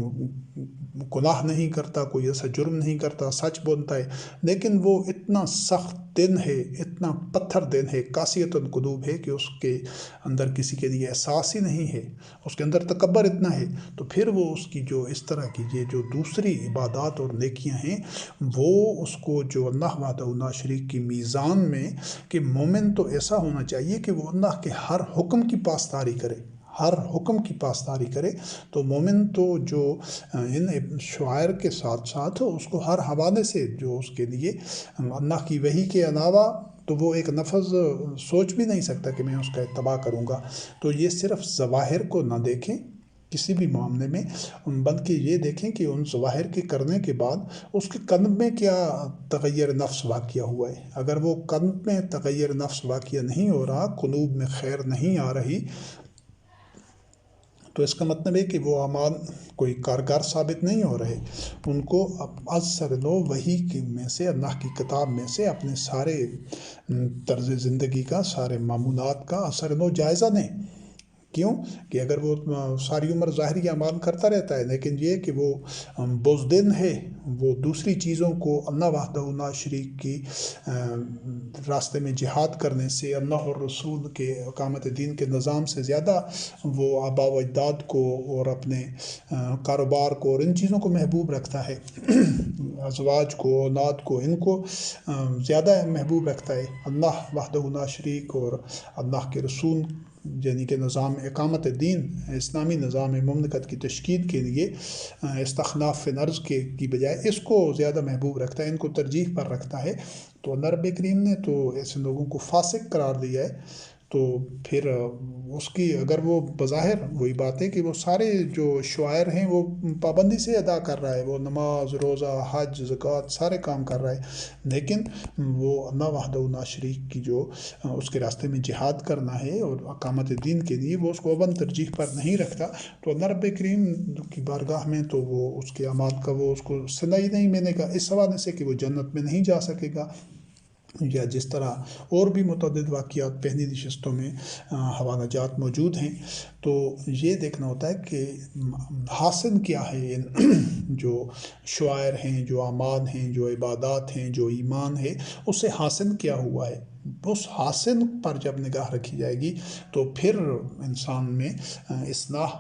گناہ نہیں کرتا، کوئی ایسا جرم نہیں کرتا، سچ بولتا ہے، لیکن وہ اتنا سخت دل ہے، اتنا پتھر دل ہے، قاسیۃ القلوب ہے کہ اس کے اندر کسی کے لیے احساس ہی نہیں ہے، اس کے اندر تکبر اتنا ہے، تو پھر وہ اس کی جو اس طرح کی یہ جو دوسری عبادات اور نیکیاں ہیں، وہ اس کو جو اللہ وحدہ لا شریک کی میزان میں، کہ مومن تو ایسا ہونا چاہیے کہ وہ اللہ کے ہر حکم کی پاسداری کرے، ہر حکم کی پاسداری کرے، تو مومن تو جو ان شعائر کے ساتھ ساتھ اس کو ہر حوالے سے جو اس کے لیے اللہ کی وحی کے علاوہ تو وہ ایک لفظ سوچ بھی نہیں سکتا کہ میں اس کا اتباع کروں گا۔ تو یہ صرف ظواہر کو نہ دیکھیں کسی بھی معاملے میں، بلکہ یہ دیکھیں کہ ان ظواہر کے کرنے کے بعد اس کے قلب میں کیا تغیر نفس واقعہ ہوا ہے۔ اگر وہ قلب میں تغیر نفس واقعہ نہیں ہو رہا، قلوب میں خیر نہیں آ رہی، تو اس کا مطلب ہے کہ وہ اعمال کوئی کارگر ثابت نہیں ہو رہے۔ ان کو از سر نو وحی میں سے، اللہ کی کتاب میں سے اپنے سارے طرز زندگی کا، سارے معمولات کا اثر نو جائزہ لیں۔ کیوں کہ اگر وہ ساری عمر ظاہری اعمال کرتا رہتا ہے، لیکن یہ کہ وہ بزدل ہے، وہ دوسری چیزوں کو اللہ وحدہ لا شریک کی راستے میں جہاد کرنے سے، اللہ اور رسول کے اقامت دین کے نظام سے زیادہ وہ آباء و اجداد کو اور اپنے کاروبار کو اور ان چیزوں کو محبوب رکھتا ہے، ازواج کو، اولاد کو، ان کو زیادہ محبوب رکھتا ہے، اللہ وحدہ لا شریک اور اللہ کے رسول یعنی کہ نظام اقامت دین، اسلامی نظام مملکت کی تشکیل کے لیے استخلاف فی الارض کی بجائے اس کو زیادہ محبوب رکھتا ہے، ان کو ترجیح پر رکھتا ہے۔ تو اللہ رب کریم نے تو ایسے لوگوں کو فاسق قرار دیا ہے۔ تو پھر اس کی اگر وہ بظاہر وہی بات ہے کہ وہ سارے جو شعائر ہیں وہ پابندی سے ادا کر رہا ہے، وہ نماز، روزہ، حج، زکوٰۃ سارے کام کر رہا ہے، لیکن وہ اللہ وحدہ لا شریک کی جو اس کے راستے میں جہاد کرنا ہے اور اقامت دین کے لیے وہ اس کو اول ترجیح پر نہیں رکھتا، تو اللہ رب کریم کی بارگاہ میں تو وہ اس کے اعمال کا وہ اس کو صلہ ہی نہیں ملے گا، اس حوالے سے کہ وہ جنت میں نہیں جا سکے گا۔ یا جس طرح اور بھی متعدد واقعات پہلی نشستوں میں حوالہ جات موجود ہیں، تو یہ دیکھنا ہوتا ہے کہ حاصل کیا ہے ان جو شعائر ہیں، جو اعمال ہیں، جو عبادات ہیں، جو ایمان ہے، اس سے حاصل کیا ہوا ہے۔ اس حاصل پر جب نگاہ رکھی جائے گی تو پھر انسان میں اصلاح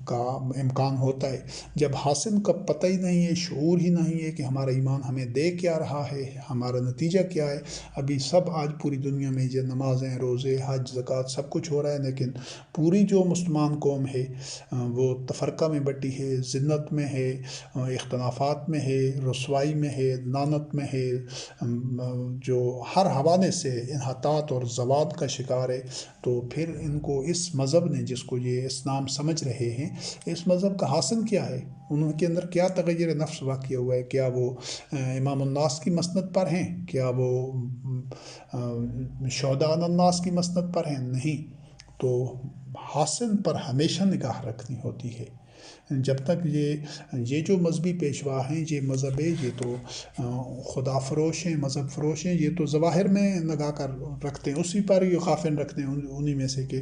کا امکان ہوتا ہے۔ جب حاصل کا پتہ ہی نہیں ہے، شعور ہی نہیں ہے کہ ہمارا ایمان ہمیں دے کیا رہا ہے، ہمارا نتیجہ کیا ہے۔ ابھی سب آج پوری دنیا میں جو نمازیں، روزے، حج، زکوٰۃ سب کچھ ہو رہا ہے، لیکن پوری جو مسلمان قوم ہے وہ تفرقہ میں بٹی ہے، ذلت میں ہے، اختلافات میں ہے، رسوائی میں ہے، لعنت میں ہے، جو ہر حوالے سے انحطاط اور زوال کا شکار ہے۔ تو پھر ان کو اس مذہب نے، جس کو یہ اسلام سمجھ رہے ہیں، اس مذہب کا حاصل کیا ہے؟ ان کے اندر کیا تغیر نفس واقع ہوا ہے؟ کیا وہ امام الناس کی مسند پر ہیں؟ کیا وہ شہداء الناس کی مسند پر ہیں؟ نہیں۔ تو حاصل پر ہمیشہ نگاہ رکھنی ہوتی ہے۔ جب تک یہ جو مذہبی پیشوا ہیں، یہ مذہب ہے، یہ تو خدا فروش ہیں، مذہب فروش ہیں، یہ تو ظواہر میں لگا کر رکھتے ہیں، اسی پر یہ خافن رکھتے ہیں، انہی میں سے کہ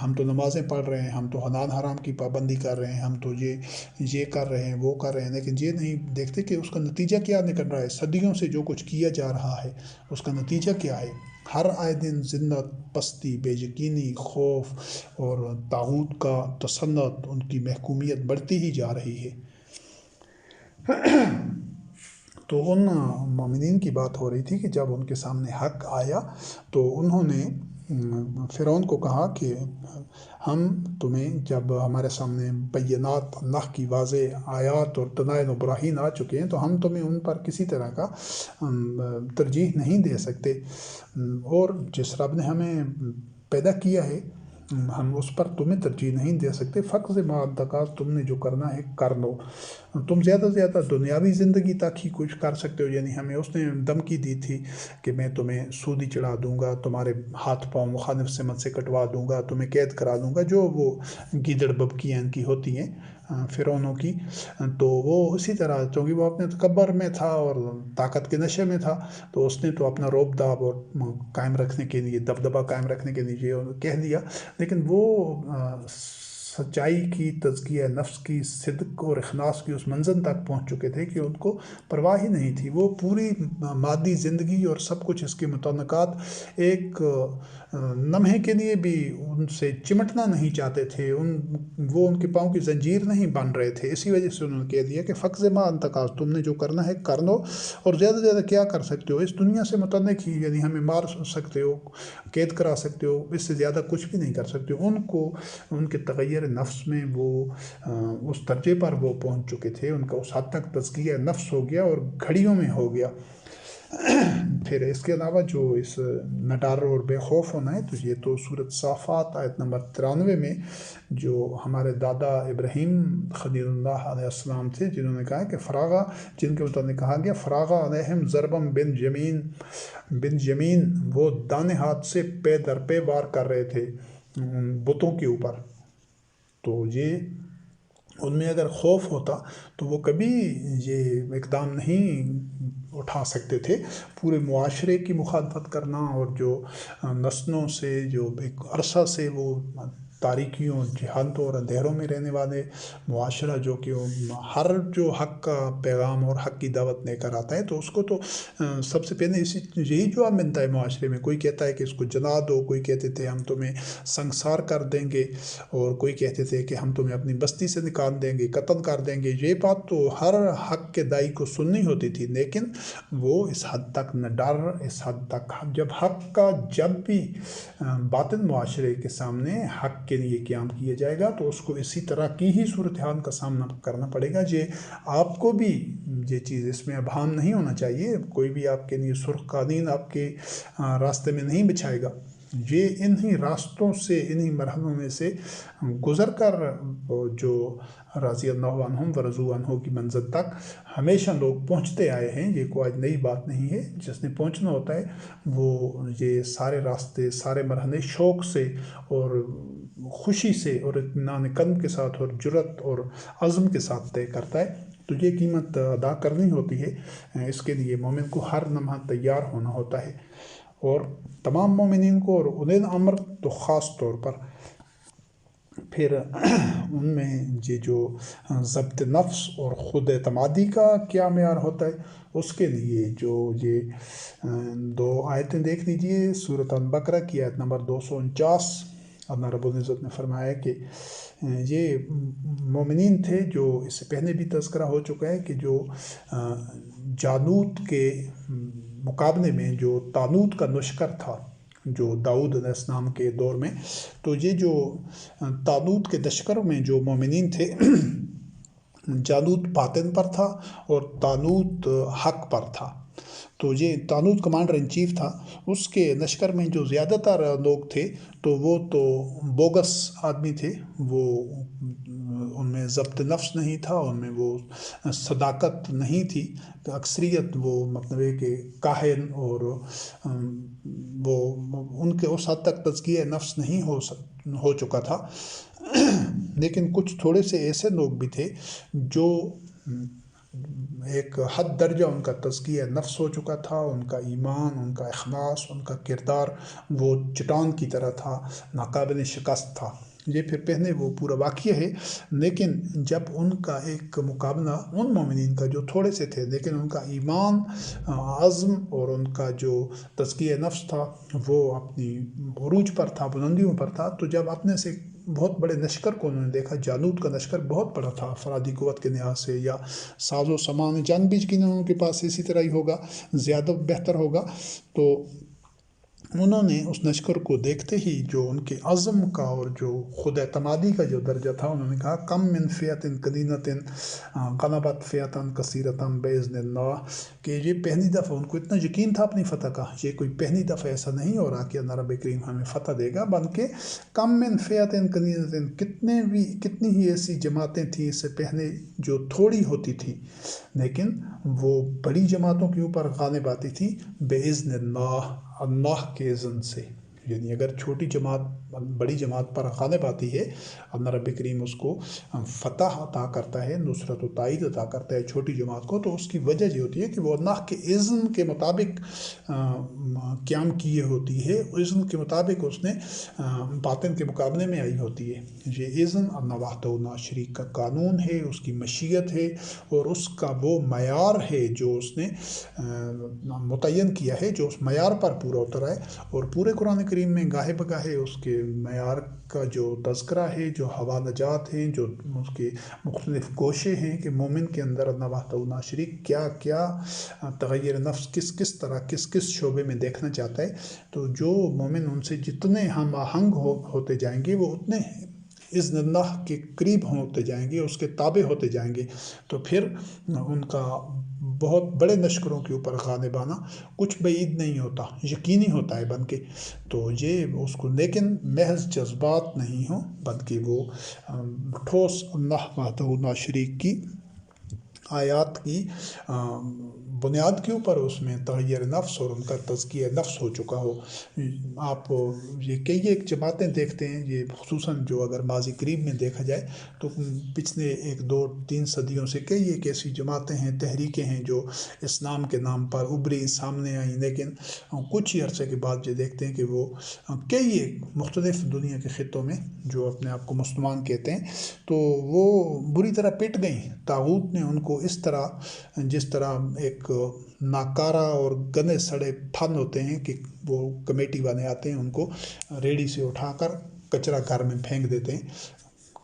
ہم تو نمازیں پڑھ رہے ہیں، ہم تو حلال حرام کی پابندی کر رہے ہیں، ہم تو یہ کر رہے ہیں، وہ کر رہے ہیں، لیکن یہ نہیں دیکھتے کہ اس کا نتیجہ کیا نکل رہا ہے۔ صدیوں سے جو کچھ کیا جا رہا ہے، اس کا نتیجہ کیا ہے؟ ہر آئے دن ذلت، پستی، بے یقینی، خوف اور طاغوت کا تسلط، ان کی محکومیت بڑھتی ہی جا رہی ہے۔ تو ان مومنین کی بات ہو رہی تھی کہ جب ان کے سامنے حق آیا تو انہوں نے فرعون کو کہا کہ ہم تمہیں، جب ہمارے سامنے بینات، اللہ کی واضح آیات اور دلائل و براہین آ چکے ہیں، تو ہم تمہیں ان پر کسی طرح کا ترجیح نہیں دے سکتے، اور جس رب نے ہمیں پیدا کیا ہے ہم اس پر تمہیں ترجیح نہیں دے سکتے۔ فقط معدکات، تم نے جو کرنا ہے کر لو، تم زیادہ سے زیادہ دنیاوی زندگی تک ہی کچھ کر سکتے ہو۔ یعنی ہمیں اس نے دھمکی دی تھی کہ میں تمہیں سودی چڑھا دوں گا، تمہارے ہاتھ پاؤں مخالف سمت سے کٹوا دوں گا، تمہیں قید کرا دوں گا، جو وہ گیدڑ ببکیاں ان کی ہوتی ہیں فرعونوں کی۔ تو وہ اسی طرح، چونکہ وہ اپنے تکبر میں تھا اور طاقت کے نشے میں تھا، تو اس نے تو اپنا روب داب اور قائم رکھنے کے لیے، دبدبہ قائم رکھنے کے لیے کہہ دیا، لیکن وہ سچائی کی، تزکیہ نفس کی، صدق اور اخلاص کی اس منزل تک پہنچ چکے تھے کہ ان کو پرواہ ہی نہیں تھی۔ وہ پوری مادی زندگی اور سب کچھ اس کے متعلقات ایک لمحے کے لیے بھی ان سے چمٹنا نہیں چاہتے تھے، وہ ان کے پاؤں کی زنجیر نہیں بن رہے تھے۔ اسی وجہ سے انہوں نے کہہ دیا کہ فقض ما انتقاص، تم نے جو کرنا ہے کر لو، اور زیادہ سے زیادہ کیا کر سکتے ہو اس دنیا سے متعلق ہی، یعنی ہمیں مار سکتے ہو، قید کرا سکتے ہو، اس سے زیادہ کچھ بھی نہیں کر سکتے ہو۔ ان کو، ان کے تغیر نفس میں وہ اس درجے پر وہ پہنچ چکے تھے، ان کا اس حد تک تزکیہ نفس ہو گیا اور گھڑیوں میں ہو گیا۔ پھر اس کے علاوہ جو اس نڈار اور بے خوف ہونا ہے، تو یہ تو سورۃ صافات آیت نمبر 93 میں جو ہمارے دادا ابراہیم خلیل اللہ علیہ السلام تھے، جنہوں نے کہا کہ فراغا، جن کے متعلق کہا گیا فراغا علیہم ضربم بن یمین، وہ دانے ہاتھ سے پے در پے وار کر رہے تھے بتوں کے اوپر۔ تو یہ ان میں اگر خوف ہوتا تو وہ کبھی یہ اقدام نہیں اٹھا سکتے تھے۔ پورے معاشرے کی مخالفت کرنا، اور جو نسلوں سے، جو ایک عرصہ سے وہ تاریکیوں، جہالتوں اور اندھیروں میں رہنے والے معاشرہ، جو کہ ہر جو حق کا پیغام اور حق کی دعوت لے کر آتا ہے، تو اس کو تو سب سے پہلے یہی جواب ملتا ہے معاشرے میں۔ کوئی کہتا ہے کہ اس کو جلا دو، کوئی کہتے تھے ہم تمہیں سنسار کر دیں گے، اور کوئی کہتے تھے کہ ہم تمہیں اپنی بستی سے نکال دیں گے، قتل کر دیں گے۔ یہ بات تو ہر حق کے داعی کو سننی ہوتی تھی، لیکن وہ اس حد تک نہ ڈر، اس حد تک جب حق کا، جب بھی باطل معاشرے کے سامنے حق کے لیے قیام کیا جائے گا، تو اس کو اسی طرح کی ہی صورتحال کا سامنا کرنا پڑے گا۔ یہ آپ کو بھی یہ چیز، اس میں ابہام نہیں ہونا چاہیے، کوئی بھی آپ کے لیے سرخ قالین آپ کے راستے میں نہیں بچھائے گا۔ یہ انہی راستوں سے، انہی مرحلوں میں سے گزر کر جو رضی اللہ عنہم ورضوا عنہ کی منزل تک ہمیشہ لوگ پہنچتے آئے ہیں۔ یہ کوئی آج نئی بات نہیں ہے۔ جس نے پہنچنا ہوتا ہے وہ یہ سارے راستے، سارے مرحلے شوق سے اور خوشی سے اور اطمینان قلب کے ساتھ اور جرأت اور عزم کے ساتھ طے کرتا ہے۔ تو یہ قیمت ادا کرنی ہوتی ہے، اس کے لیے مومن کو ہر لمحہ تیار ہونا ہوتا ہے، اور تمام مومنین کو، اور اولین امر تو خاص طور پر۔ پھر ان میں یہ جو ضبط نفس اور خود اعتمادی کا کیا معیار ہوتا ہے، اس کے لیے جو یہ 2 آیتیں دیکھ لیجئے۔ سورۃ البقرہ کی آیت نمبر 249، اللہ رب العزت نے فرمایا کہ یہ مومنین تھے جو اس سے پہلے بھی تذکرہ ہو چکا ہے کہ جو جالوت کے مقابلے میں جو طالوت کا لشکر تھا جو داؤد علیہ السلام کے دور میں، تو یہ جو طالوت کے لشکر میں جو مومنین تھے، جالوت باطن پر تھا اور طالوت حق پر تھا۔ تو یہ طالوت کمانڈر ان چیف تھا، اس کے لشکر میں جو زیادہ تر لوگ تھے تو وہ تو بوگس آدمی تھے، وہ ان میں ضبط نفس نہیں تھا، ان میں وہ صداقت نہیں تھی، اکثریت وہ مطلب ہے کہ کاہن اور وہ ان کے اس حد تک تزکیہ نفس نہیں ہو چکا تھا۔ لیکن کچھ تھوڑے سے ایسے لوگ بھی تھے جو ایک حد درجہ ان کا تزکیہ نفس ہو چکا تھا، ان کا ایمان، ان کا اخلاص، ان کا کردار وہ چٹان کی طرح تھا، ناقابل شکست تھا۔ یہ پھر پہلے وہ پورا واقعہ ہے، لیکن جب ان کا ایک مقابلہ ان مومنین کا جو تھوڑے سے تھے لیکن ان کا ایمان، عزم اور ان کا جو تزکیہ نفس تھا وہ اپنی عروج پر تھا، بلندیوں پر تھا، تو جب اپنے سے بہت بڑے لشکر کو انہوں نے دیکھا، جالوت کا لشکر بہت بڑا تھا افرادی قوت کے لحاظ سے یا ساز و سامان جنگ بھی یقیناً ان کے پاس اسی طرح ہی ہوگا، زیادہ بہتر ہوگا، تو انہوں نے اس لشکر کو دیکھتے ہی جو ان کے عزم کا اور جو خود اعتمادی کا جو درجہ تھا، انہوں نے کہا کم من فئۃ قلیلۃ غلبت فئۃ کثیرۃ باذن اللہ، کہ یہ پہلی دفعہ ان کو اتنا یقین تھا اپنی فتح کا، یہ کوئی پہلی دفعہ ایسا نہیں ہو رہا کہ اللہ رب کریم ہمیں فتح دے گا، بلکہ کم من فئۃ قلیلۃ، کتنی ہی ایسی جماعتیں تھیں اس سے پہلے جو تھوڑی ہوتی تھیں لیکن وہ بڑی جماعتوں کے اوپر غالب آتی تھی، باذن اللہ، اللہ کے اذن سے۔ یعنی اگر چھوٹی جماعت بڑی جماعت پر غالب آتی ہے، اللہ رب کریم اس کو فتح عطا کرتا ہے، نصرت و تائید عطا کرتا ہے چھوٹی جماعت کو، تو اس کی وجہ یہ ہوتی ہے کہ وہ اللہ کے اذن کے مطابق قیام کیے ہوتی ہے، اذن کے مطابق اس نے باطن کے مقابلے میں آئی ہوتی ہے۔ یہ اذن اللہ وحدہ لا شریک کا قانون ہے، اس کی مشیت ہے اور اس کا وہ معیار ہے جو اس نے متعین کیا ہے، جو اس معیار پر پورا اترا ہے، اور پورے قرآن کریم میں گاہے بگاہے اس کے معیار کا جو تذکرہ ہے، جو حوالہ جات ہیں، جو اس کے مختلف گوشے ہیں کہ مومن کے اندر اللہ وحدہ لا شریک کیا کیا تغیر نفس کس طرح کس شعبے میں دیکھنا چاہتا ہے، تو جو مومن ان سے جتنے ہم آہنگ ہوتے جائیں گے وہ اتنے اذن اللہ کے قریب ہوتے جائیں گے، اس کے تابع ہوتے جائیں گے، تو پھر ان کا بہت بڑے لشکروں کے اوپر غالب آنا کچھ بعید نہیں ہوتا، یقینی ہوتا ہے بلکہ، تو یہ اس کو لیکن محض جذبات نہیں ہوں بلکہ وہ ٹھوس اللہ وحدہ لا شریک کی آیات کی بنیاد کے اوپر اس میں تغیر نفس اور ان کا تزکیہ نفس ہو چکا ہو۔ آپ یہ کئی ایک جماعتیں دیکھتے ہیں، یہ خصوصاً جو اگر ماضی قریب میں دیکھا جائے تو پچھلے 1-2-3 صدیوں سے کئی ایک ایسی جماعتیں ہیں، تحریکیں ہیں جو اسلام کے نام پر ابھری سامنے آئیں، لیکن کچھ ہی عرصے کے بعد یہ دیکھتے ہیں کہ وہ کئی ایک مختلف دنیا کے خطوں میں جو اپنے آپ کو مسلمان کہتے ہیں تو وہ بری طرح پٹ گئیں۔ طاغوت نے ان کو اس طرح، جس طرح ایک ناکارہ اور گنے سڑے پھل ہوتے ہیں کہ وہ کمیٹی والے آتے ہیں ان کو ریڑھی سے اٹھا کر کچرا گھر میں پھینک دیتے ہیں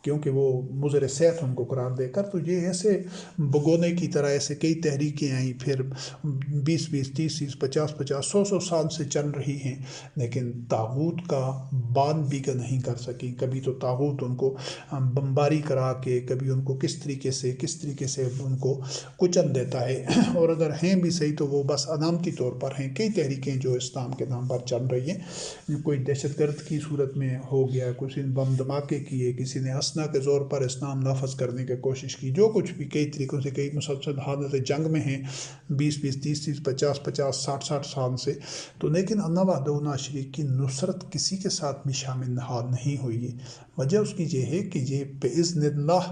کیونکہ وہ مضر صحت ان کو قرار دے کر، تو یہ ایسے بگونے کی طرح ایسے کئی تحریکیں آئیں، پھر 20-20 30-30 50-50 100 سال سے چل رہی ہیں، لیکن طاغوت کا بال بھی کا نہیں کر سکی۔ کبھی تو طاغوت ان کو بمباری کرا کے، کبھی ان کو کس طریقے سے ان کو کچل دیتا ہے، اور اگر ہیں بھی صحیح تو وہ بس علامتی طور پر ہیں۔ کئی تحریکیں جو اسلام کے نام پر چل رہی ہیں، کوئی دہشت گرد کی صورت میں ہو گیا، کسی نے بم دھماکے کیے، کسی نے اسنا کے زور پر اسلام نافذ کرنے کی کوشش کی، جو کچھ بھی کئی طریقوں سے، کئی مسلسل حالت جنگ میں ہیں 20-20 30-30 50-50 60-60 سال سے، تو لیکن اللہ وحدہ لا شریک کی نصرت کسی کے ساتھ بھی شامل حال نہیں ہوئی ہے۔ وجہ اس کی یہ ہے کہ یہ باذن اللہ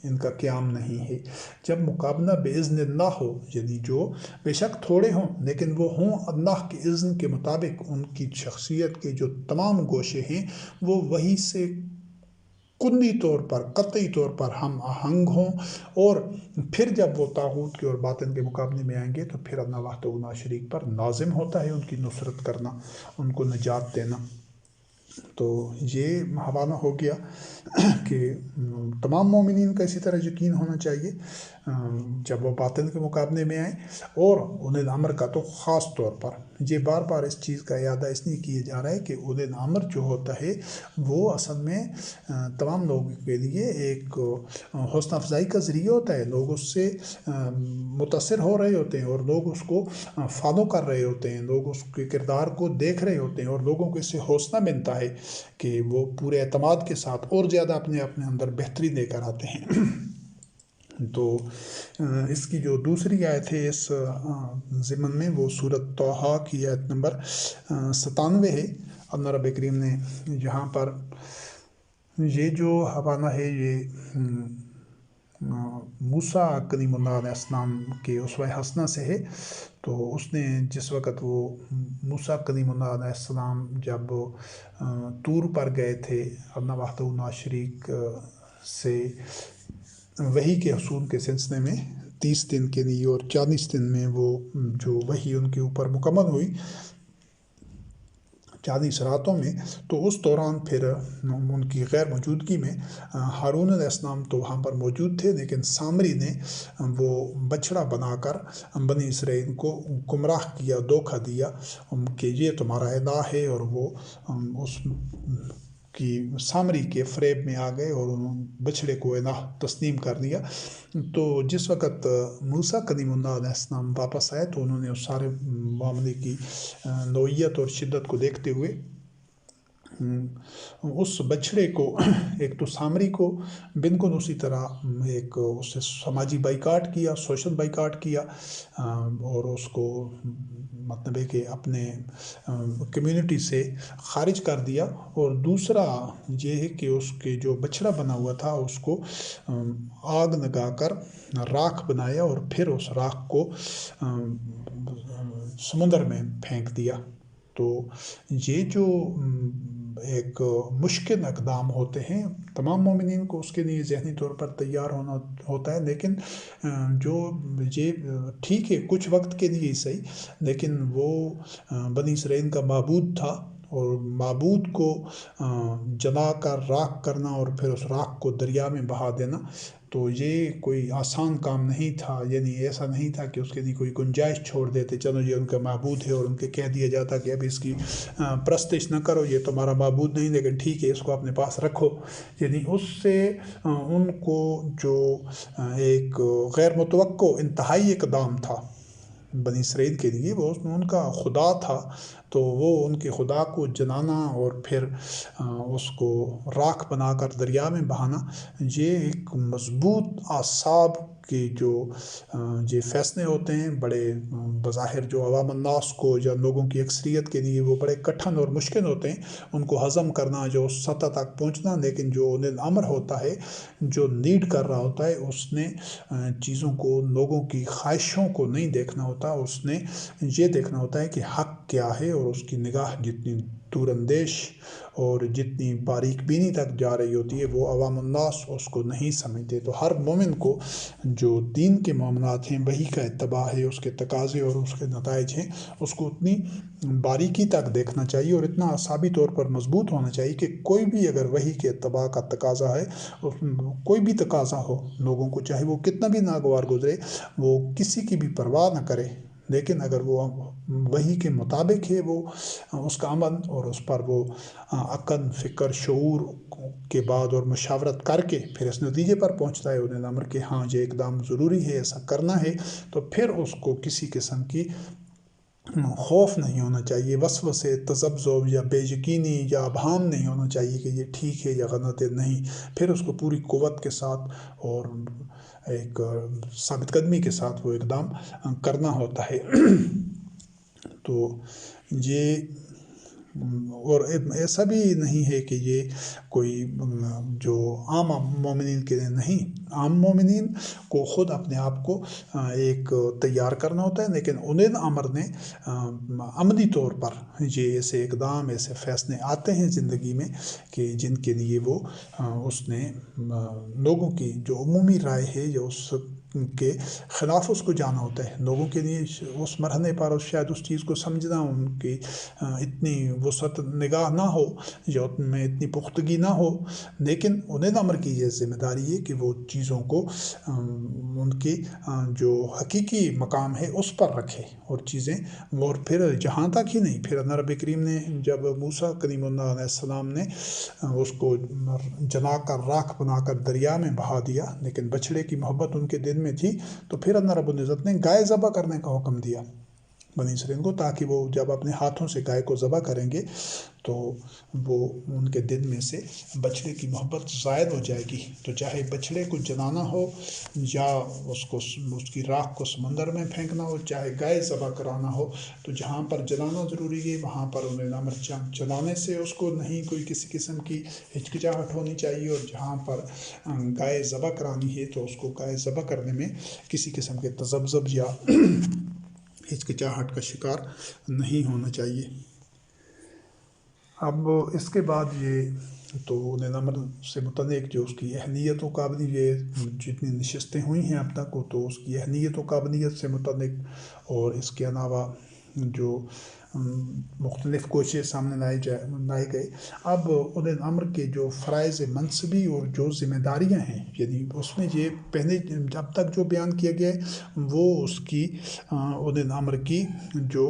ان کا قیام نہیں ہے۔ جب مقابلہ باذن اللہ ہو، یعنی جو بے شک تھوڑے ہوں لیکن وہ ہوں اللہ کے اذن کے مطابق، ان کی شخصیت کے جو تمام گوشے ہیں وہ وہی سے کلی طور پر قطعی طور پر ہم آہنگ ہوں، اور پھر جب وہ طاغوت کے اور باطن کے مقابلے میں آئیں گے تو پھر اللہ وحدہ لا شریک پر لازم ہوتا ہے ان کی نصرت کرنا، ان کو نجات دینا۔ تو یہ حوالہ ہو گیا کہ تمام مومنین کا اسی طرح یقین ہونا چاہیے جب وہ باطن کے مقابلے میں آئیں، اور اولی الامر کا تو خاص طور پر۔ یہ بار بار اس چیز کا اعادہ اس لیے کیا جا رہا ہے کہ اولی الامر جو ہوتا ہے وہ اصل میں تمام لوگوں کے لیے ایک حوصلہ افزائی کا ذریعہ ہوتا ہے۔ لوگ اس سے متاثر ہو رہے ہوتے ہیں، اور لوگ اس کو فالو کر رہے ہوتے ہیں، لوگ اس کے کردار کو دیکھ رہے ہوتے ہیں، اور لوگوں کو اس سے حوصلہ ملتا ہے کہ وہ پورے اعتماد کے ساتھ اور زیادہ اپنے اندر بہتری لے کر آتے ہیں۔ تو اس کی جو دوسری آیت ہے اس ضمن میں، وہ سورۃ طٰہٰ کی آیت نمبر 97 ہے۔ اللہ رب کریم نے یہاں پر یہ جو حوالہ ہے یہ موسیٰ کلیم اللہ علیہ السلام کے اسوہ حسنہ سے ہے۔ تو اس نے جس وقت وہ موسیٰ کلیم اللہ علیہ السلام جب طور پر گئے تھے اللہ وحدہ لا شریک سے وحی کے حصول کے سلسلے میں 30 دن کے لیے، اور 40 دن میں وہ جو وحی ان کے اوپر مکمل ہوئی 40 راتوں میں، تو اس دوران پھر ان کی غیر موجودگی میں ہارون علیہ السلام تو وہاں پر موجود تھے، لیکن سامری نے وہ بچڑا بنا کر بنی اسرائیل کو گمراہ کیا، دھوکہ دیا کہ یہ تمہارا الہ ہے، اور وہ اس کی سامری کے فریب میں آ گئے اور انہوں نے بچڑے کو الہ تسلیم کر دیا۔ تو جس وقت موسیٰ کلیم اللہ علیہ السلام واپس آئے تو انہوں نے اس سارے معاملے کی نوعیت اور شدت کو دیکھتے ہوئے اس بچڑے کو، ایک تو سامری کو بالکل اسی طرح ایک اسے سماجی بائیکاٹ کیا، سوشل بائیکاٹ کیا، اور اس کو مطلب ہے کہ اپنے کمیونٹی سے خارج کر دیا۔ اور دوسرا یہ ہے کہ اس کے جو بچڑا بنا ہوا تھا اس کو آگ لگا کر راکھ بنایا، اور پھر اس راکھ کو سمندر میں پھینک دیا۔ تو یہ جو ایک مشکل اقدام ہوتے ہیں، تمام مومنین کو اس کے لیے ذہنی طور پر تیار ہونا ہوتا ہے، لیکن جو یہ ٹھیک ہے کچھ وقت کے لیے ہی صحیح، لیکن وہ بنی اسرائیل کا معبود تھا، اور معبود کو جلا کر راکھ کرنا اور پھر اس راکھ کو دریا میں بہا دینا، تو یہ کوئی آسان کام نہیں تھا۔ یعنی ایسا نہیں تھا کہ اس کے لیے کوئی گنجائش چھوڑ دیتے، چلو یہ ان کا معبود ہے، اور ان کے کہہ دیا جاتا کہ اب اس کی پرستش نہ کرو، یہ تمہارا معبود نہیں، لیکن ٹھیک ہے اس کو اپنے پاس رکھو۔ یعنی اس سے ان کو جو ایک غیر متوقع انتہائی اقدام تھا بنی اسرائیل کے لیے، وہ ان کا خدا تھا، تو وہ ان کے خدا کو جلانا اور پھر اس کو راکھ بنا کر دریا میں بہانا، یہ ایک مضبوط اعصاب کے جو یہ فیصلے ہوتے ہیں، بڑے بظاہر جو عوام الناس کو یا لوگوں کی اکثریت کے لیے وہ بڑے کٹھن اور مشکل ہوتے ہیں ان کو ہضم کرنا، جو اس سطح تک پہنچنا۔ لیکن جو اولی الامر ہوتا ہے، جو لیڈ کر رہا ہوتا ہے، اس نے چیزوں کو، لوگوں کی خواہشوں کو نہیں دیکھنا ہوتا، اس نے یہ دیکھنا ہوتا ہے کہ حق کیا ہے، اور اس کی نگاہ جتنی دور اندیش اور جتنی باریک بینی تک جا رہی ہوتی ہے، وہ عوام الناس اس کو نہیں سمجھتے۔ تو ہر مومن کو جو دین کے معاملات ہیں، وحی کا اتباع ہے، اس کے تقاضے اور اس کے نتائج ہیں، اس کو اتنی باریکی تک دیکھنا چاہیے، اور اتنا اعصابی طور پر مضبوط ہونا چاہیے کہ کوئی بھی اگر وحی کے اتباع کا تقاضا ہے، کوئی بھی تقاضا ہو لوگوں کو، چاہے وہ کتنا بھی ناگوار گزرے، وہ کسی کی بھی پرواہ نہ کرے، لیکن اگر وہ وحی کے مطابق ہے، وہ اس کا عمل اور اس پر وہ عقل، فکر، شعور کے بعد اور مشاورت کر کے پھر اس نتیجے پر پہنچتا ہے اولی الامر کہ ہاں یہ اقدام ضروری ہے، ایسا کرنا ہے، تو پھر اس کو کسی قسم کی خوف نہیں ہونا چاہیے، وسوسے، تذبذب یا بے یقینی یا ابہام نہیں ہونا چاہیے کہ یہ ٹھیک ہے یا غلط ہے، نہیں، پھر اس کو پوری قوت کے ساتھ اور ایک ثابت قدمی کے ساتھ وہ اقدام کرنا ہوتا ہے۔ تو یہ اور ایسا بھی نہیں ہے کہ یہ کوئی جو عام مومنین کے لیے نہیں، عام مومنین کو خود اپنے آپ کو ایک تیار کرنا ہوتا ہے، لیکن انہیں امر نے عملی طور پر یہ ایسے اقدام، ایسے فیصلے آتے ہیں زندگی میں کہ جن کے لیے وہ اس نے لوگوں کی جو عمومی رائے ہے یا اس کے خلاف اس کو جانا ہوتا ہے. لوگوں کے لیے اس مرحلے پر شاید اس چیز کو سمجھنا ان کی اتنی وسعت نگاہ نہ ہو یا ان میں اتنی پختگی نہ ہو، لیکن انہیں امر کی یہ ذمہ داری ہے کہ وہ چیزوں کو ان کی جو حقیقی مقام ہے اس پر رکھے اور چیزیں. اور پھر جہاں تک ہی نہیں، پھر اللہ رب کریم نے جب موسیٰ کلیم اللہ علیہ السلام نے اس کو جلا کر راکھ بنا کر دریا میں بہا دیا، لیکن بچھڑے کی محبت ان کے دل میں تھی، تو پھر اللہ رب العزت نے گائے ذبح کرنے کا حکم دیا بنی اسرائیل کو، تاکہ وہ جب اپنے ہاتھوں سے گائے کو ذبح کریں گے تو وہ ان کے دل میں سے بچھڑے کی محبت زائد ہو جائے گی. تو چاہے بچھڑے کو جلانا ہو یا اس کی راکھ کو سمندر میں پھینکنا ہو، چاہے گائے ذبح کرانا ہو، تو جہاں پر جلانا ضروری ہے وہاں پر انہیں امر جلانے سے اس کو نہیں کوئی کسی قسم کی ہچکچاہٹ ہونی چاہیے، اور جہاں پر گائے ذبح کرانی ہے تو اس کو گائے ذبح کرنے میں کسی قسم کے تذبذب یا ہچکچاہٹ کا شکار نہیں ہونا چاہیے. اب اس کے بعد یہ تو نمبر سے متعلق جو اس کی اہلیت و قابلیت، جتنی نشستیں ہوئی ہیں اب تک، تو اس کی اہلیت و قابلیت سے متعلق، اور اس کے علاوہ جو مختلف کوششیں سامنے لائے گئے. اب اولي الامر کے جو فرائض منصبی اور جو ذمہ داریاں ہیں، یعنی اس میں یہ پہلے جب تک جو بیان کیا گیا ہے وہ اس کی اولي الامر کی جو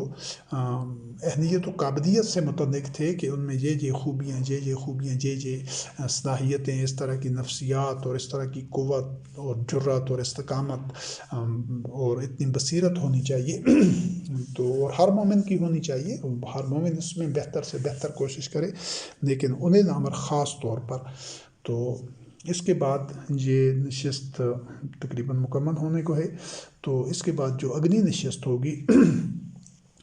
اہلیت و قابلیت سے متعلق تھے کہ ان میں یہ خوبیاں، یہ صلاحیتیں، اس طرح کی نفسیات اور اس طرح کی قوت اور جرات اور استقامت اور اتنی بصیرت ہونی چاہیے تو اور ہر مومن کی ہونی چاہیے، ہر مومن اس میں بہتر سے بہتر کوشش کرے، لیکن اولي الامر خاص طور پر. تو اس کے بعد یہ نشست تقریباً مکمل ہونے کو ہے. تو اس کے بعد جو اگلی نشست ہوگی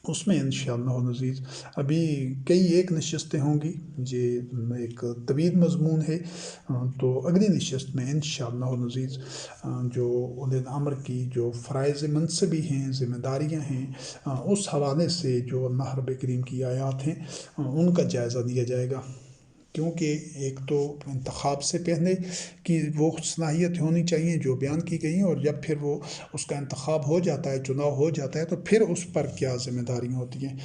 اس میں انشاءاللہ العزیز ابھی ایک نشستیں ہوں گی، یہ ایک طویل مضمون ہے. تو اگلی نشست میں انشاءاللہ العزیز جو اولي الامر کی جو فرائض منصبی ہیں، ذمہ داریاں ہیں، اس حوالے سے جو اللہ رب کریم کی آیات ہیں ان کا جائزہ لیا جائے گا. کیونکہ ایک تو انتخاب سے پہلے کی وہ صلاحیت ہونی چاہیے جو بیان کی گئی ہیں، اور جب پھر وہ اس کا انتخاب ہو جاتا ہے، چناؤ ہو جاتا ہے، تو پھر اس پر کیا ذمہ داریاں ہوتی ہیں،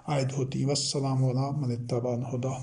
عائد ہوتی ہیں. والسلام علی من اتبع الہدی.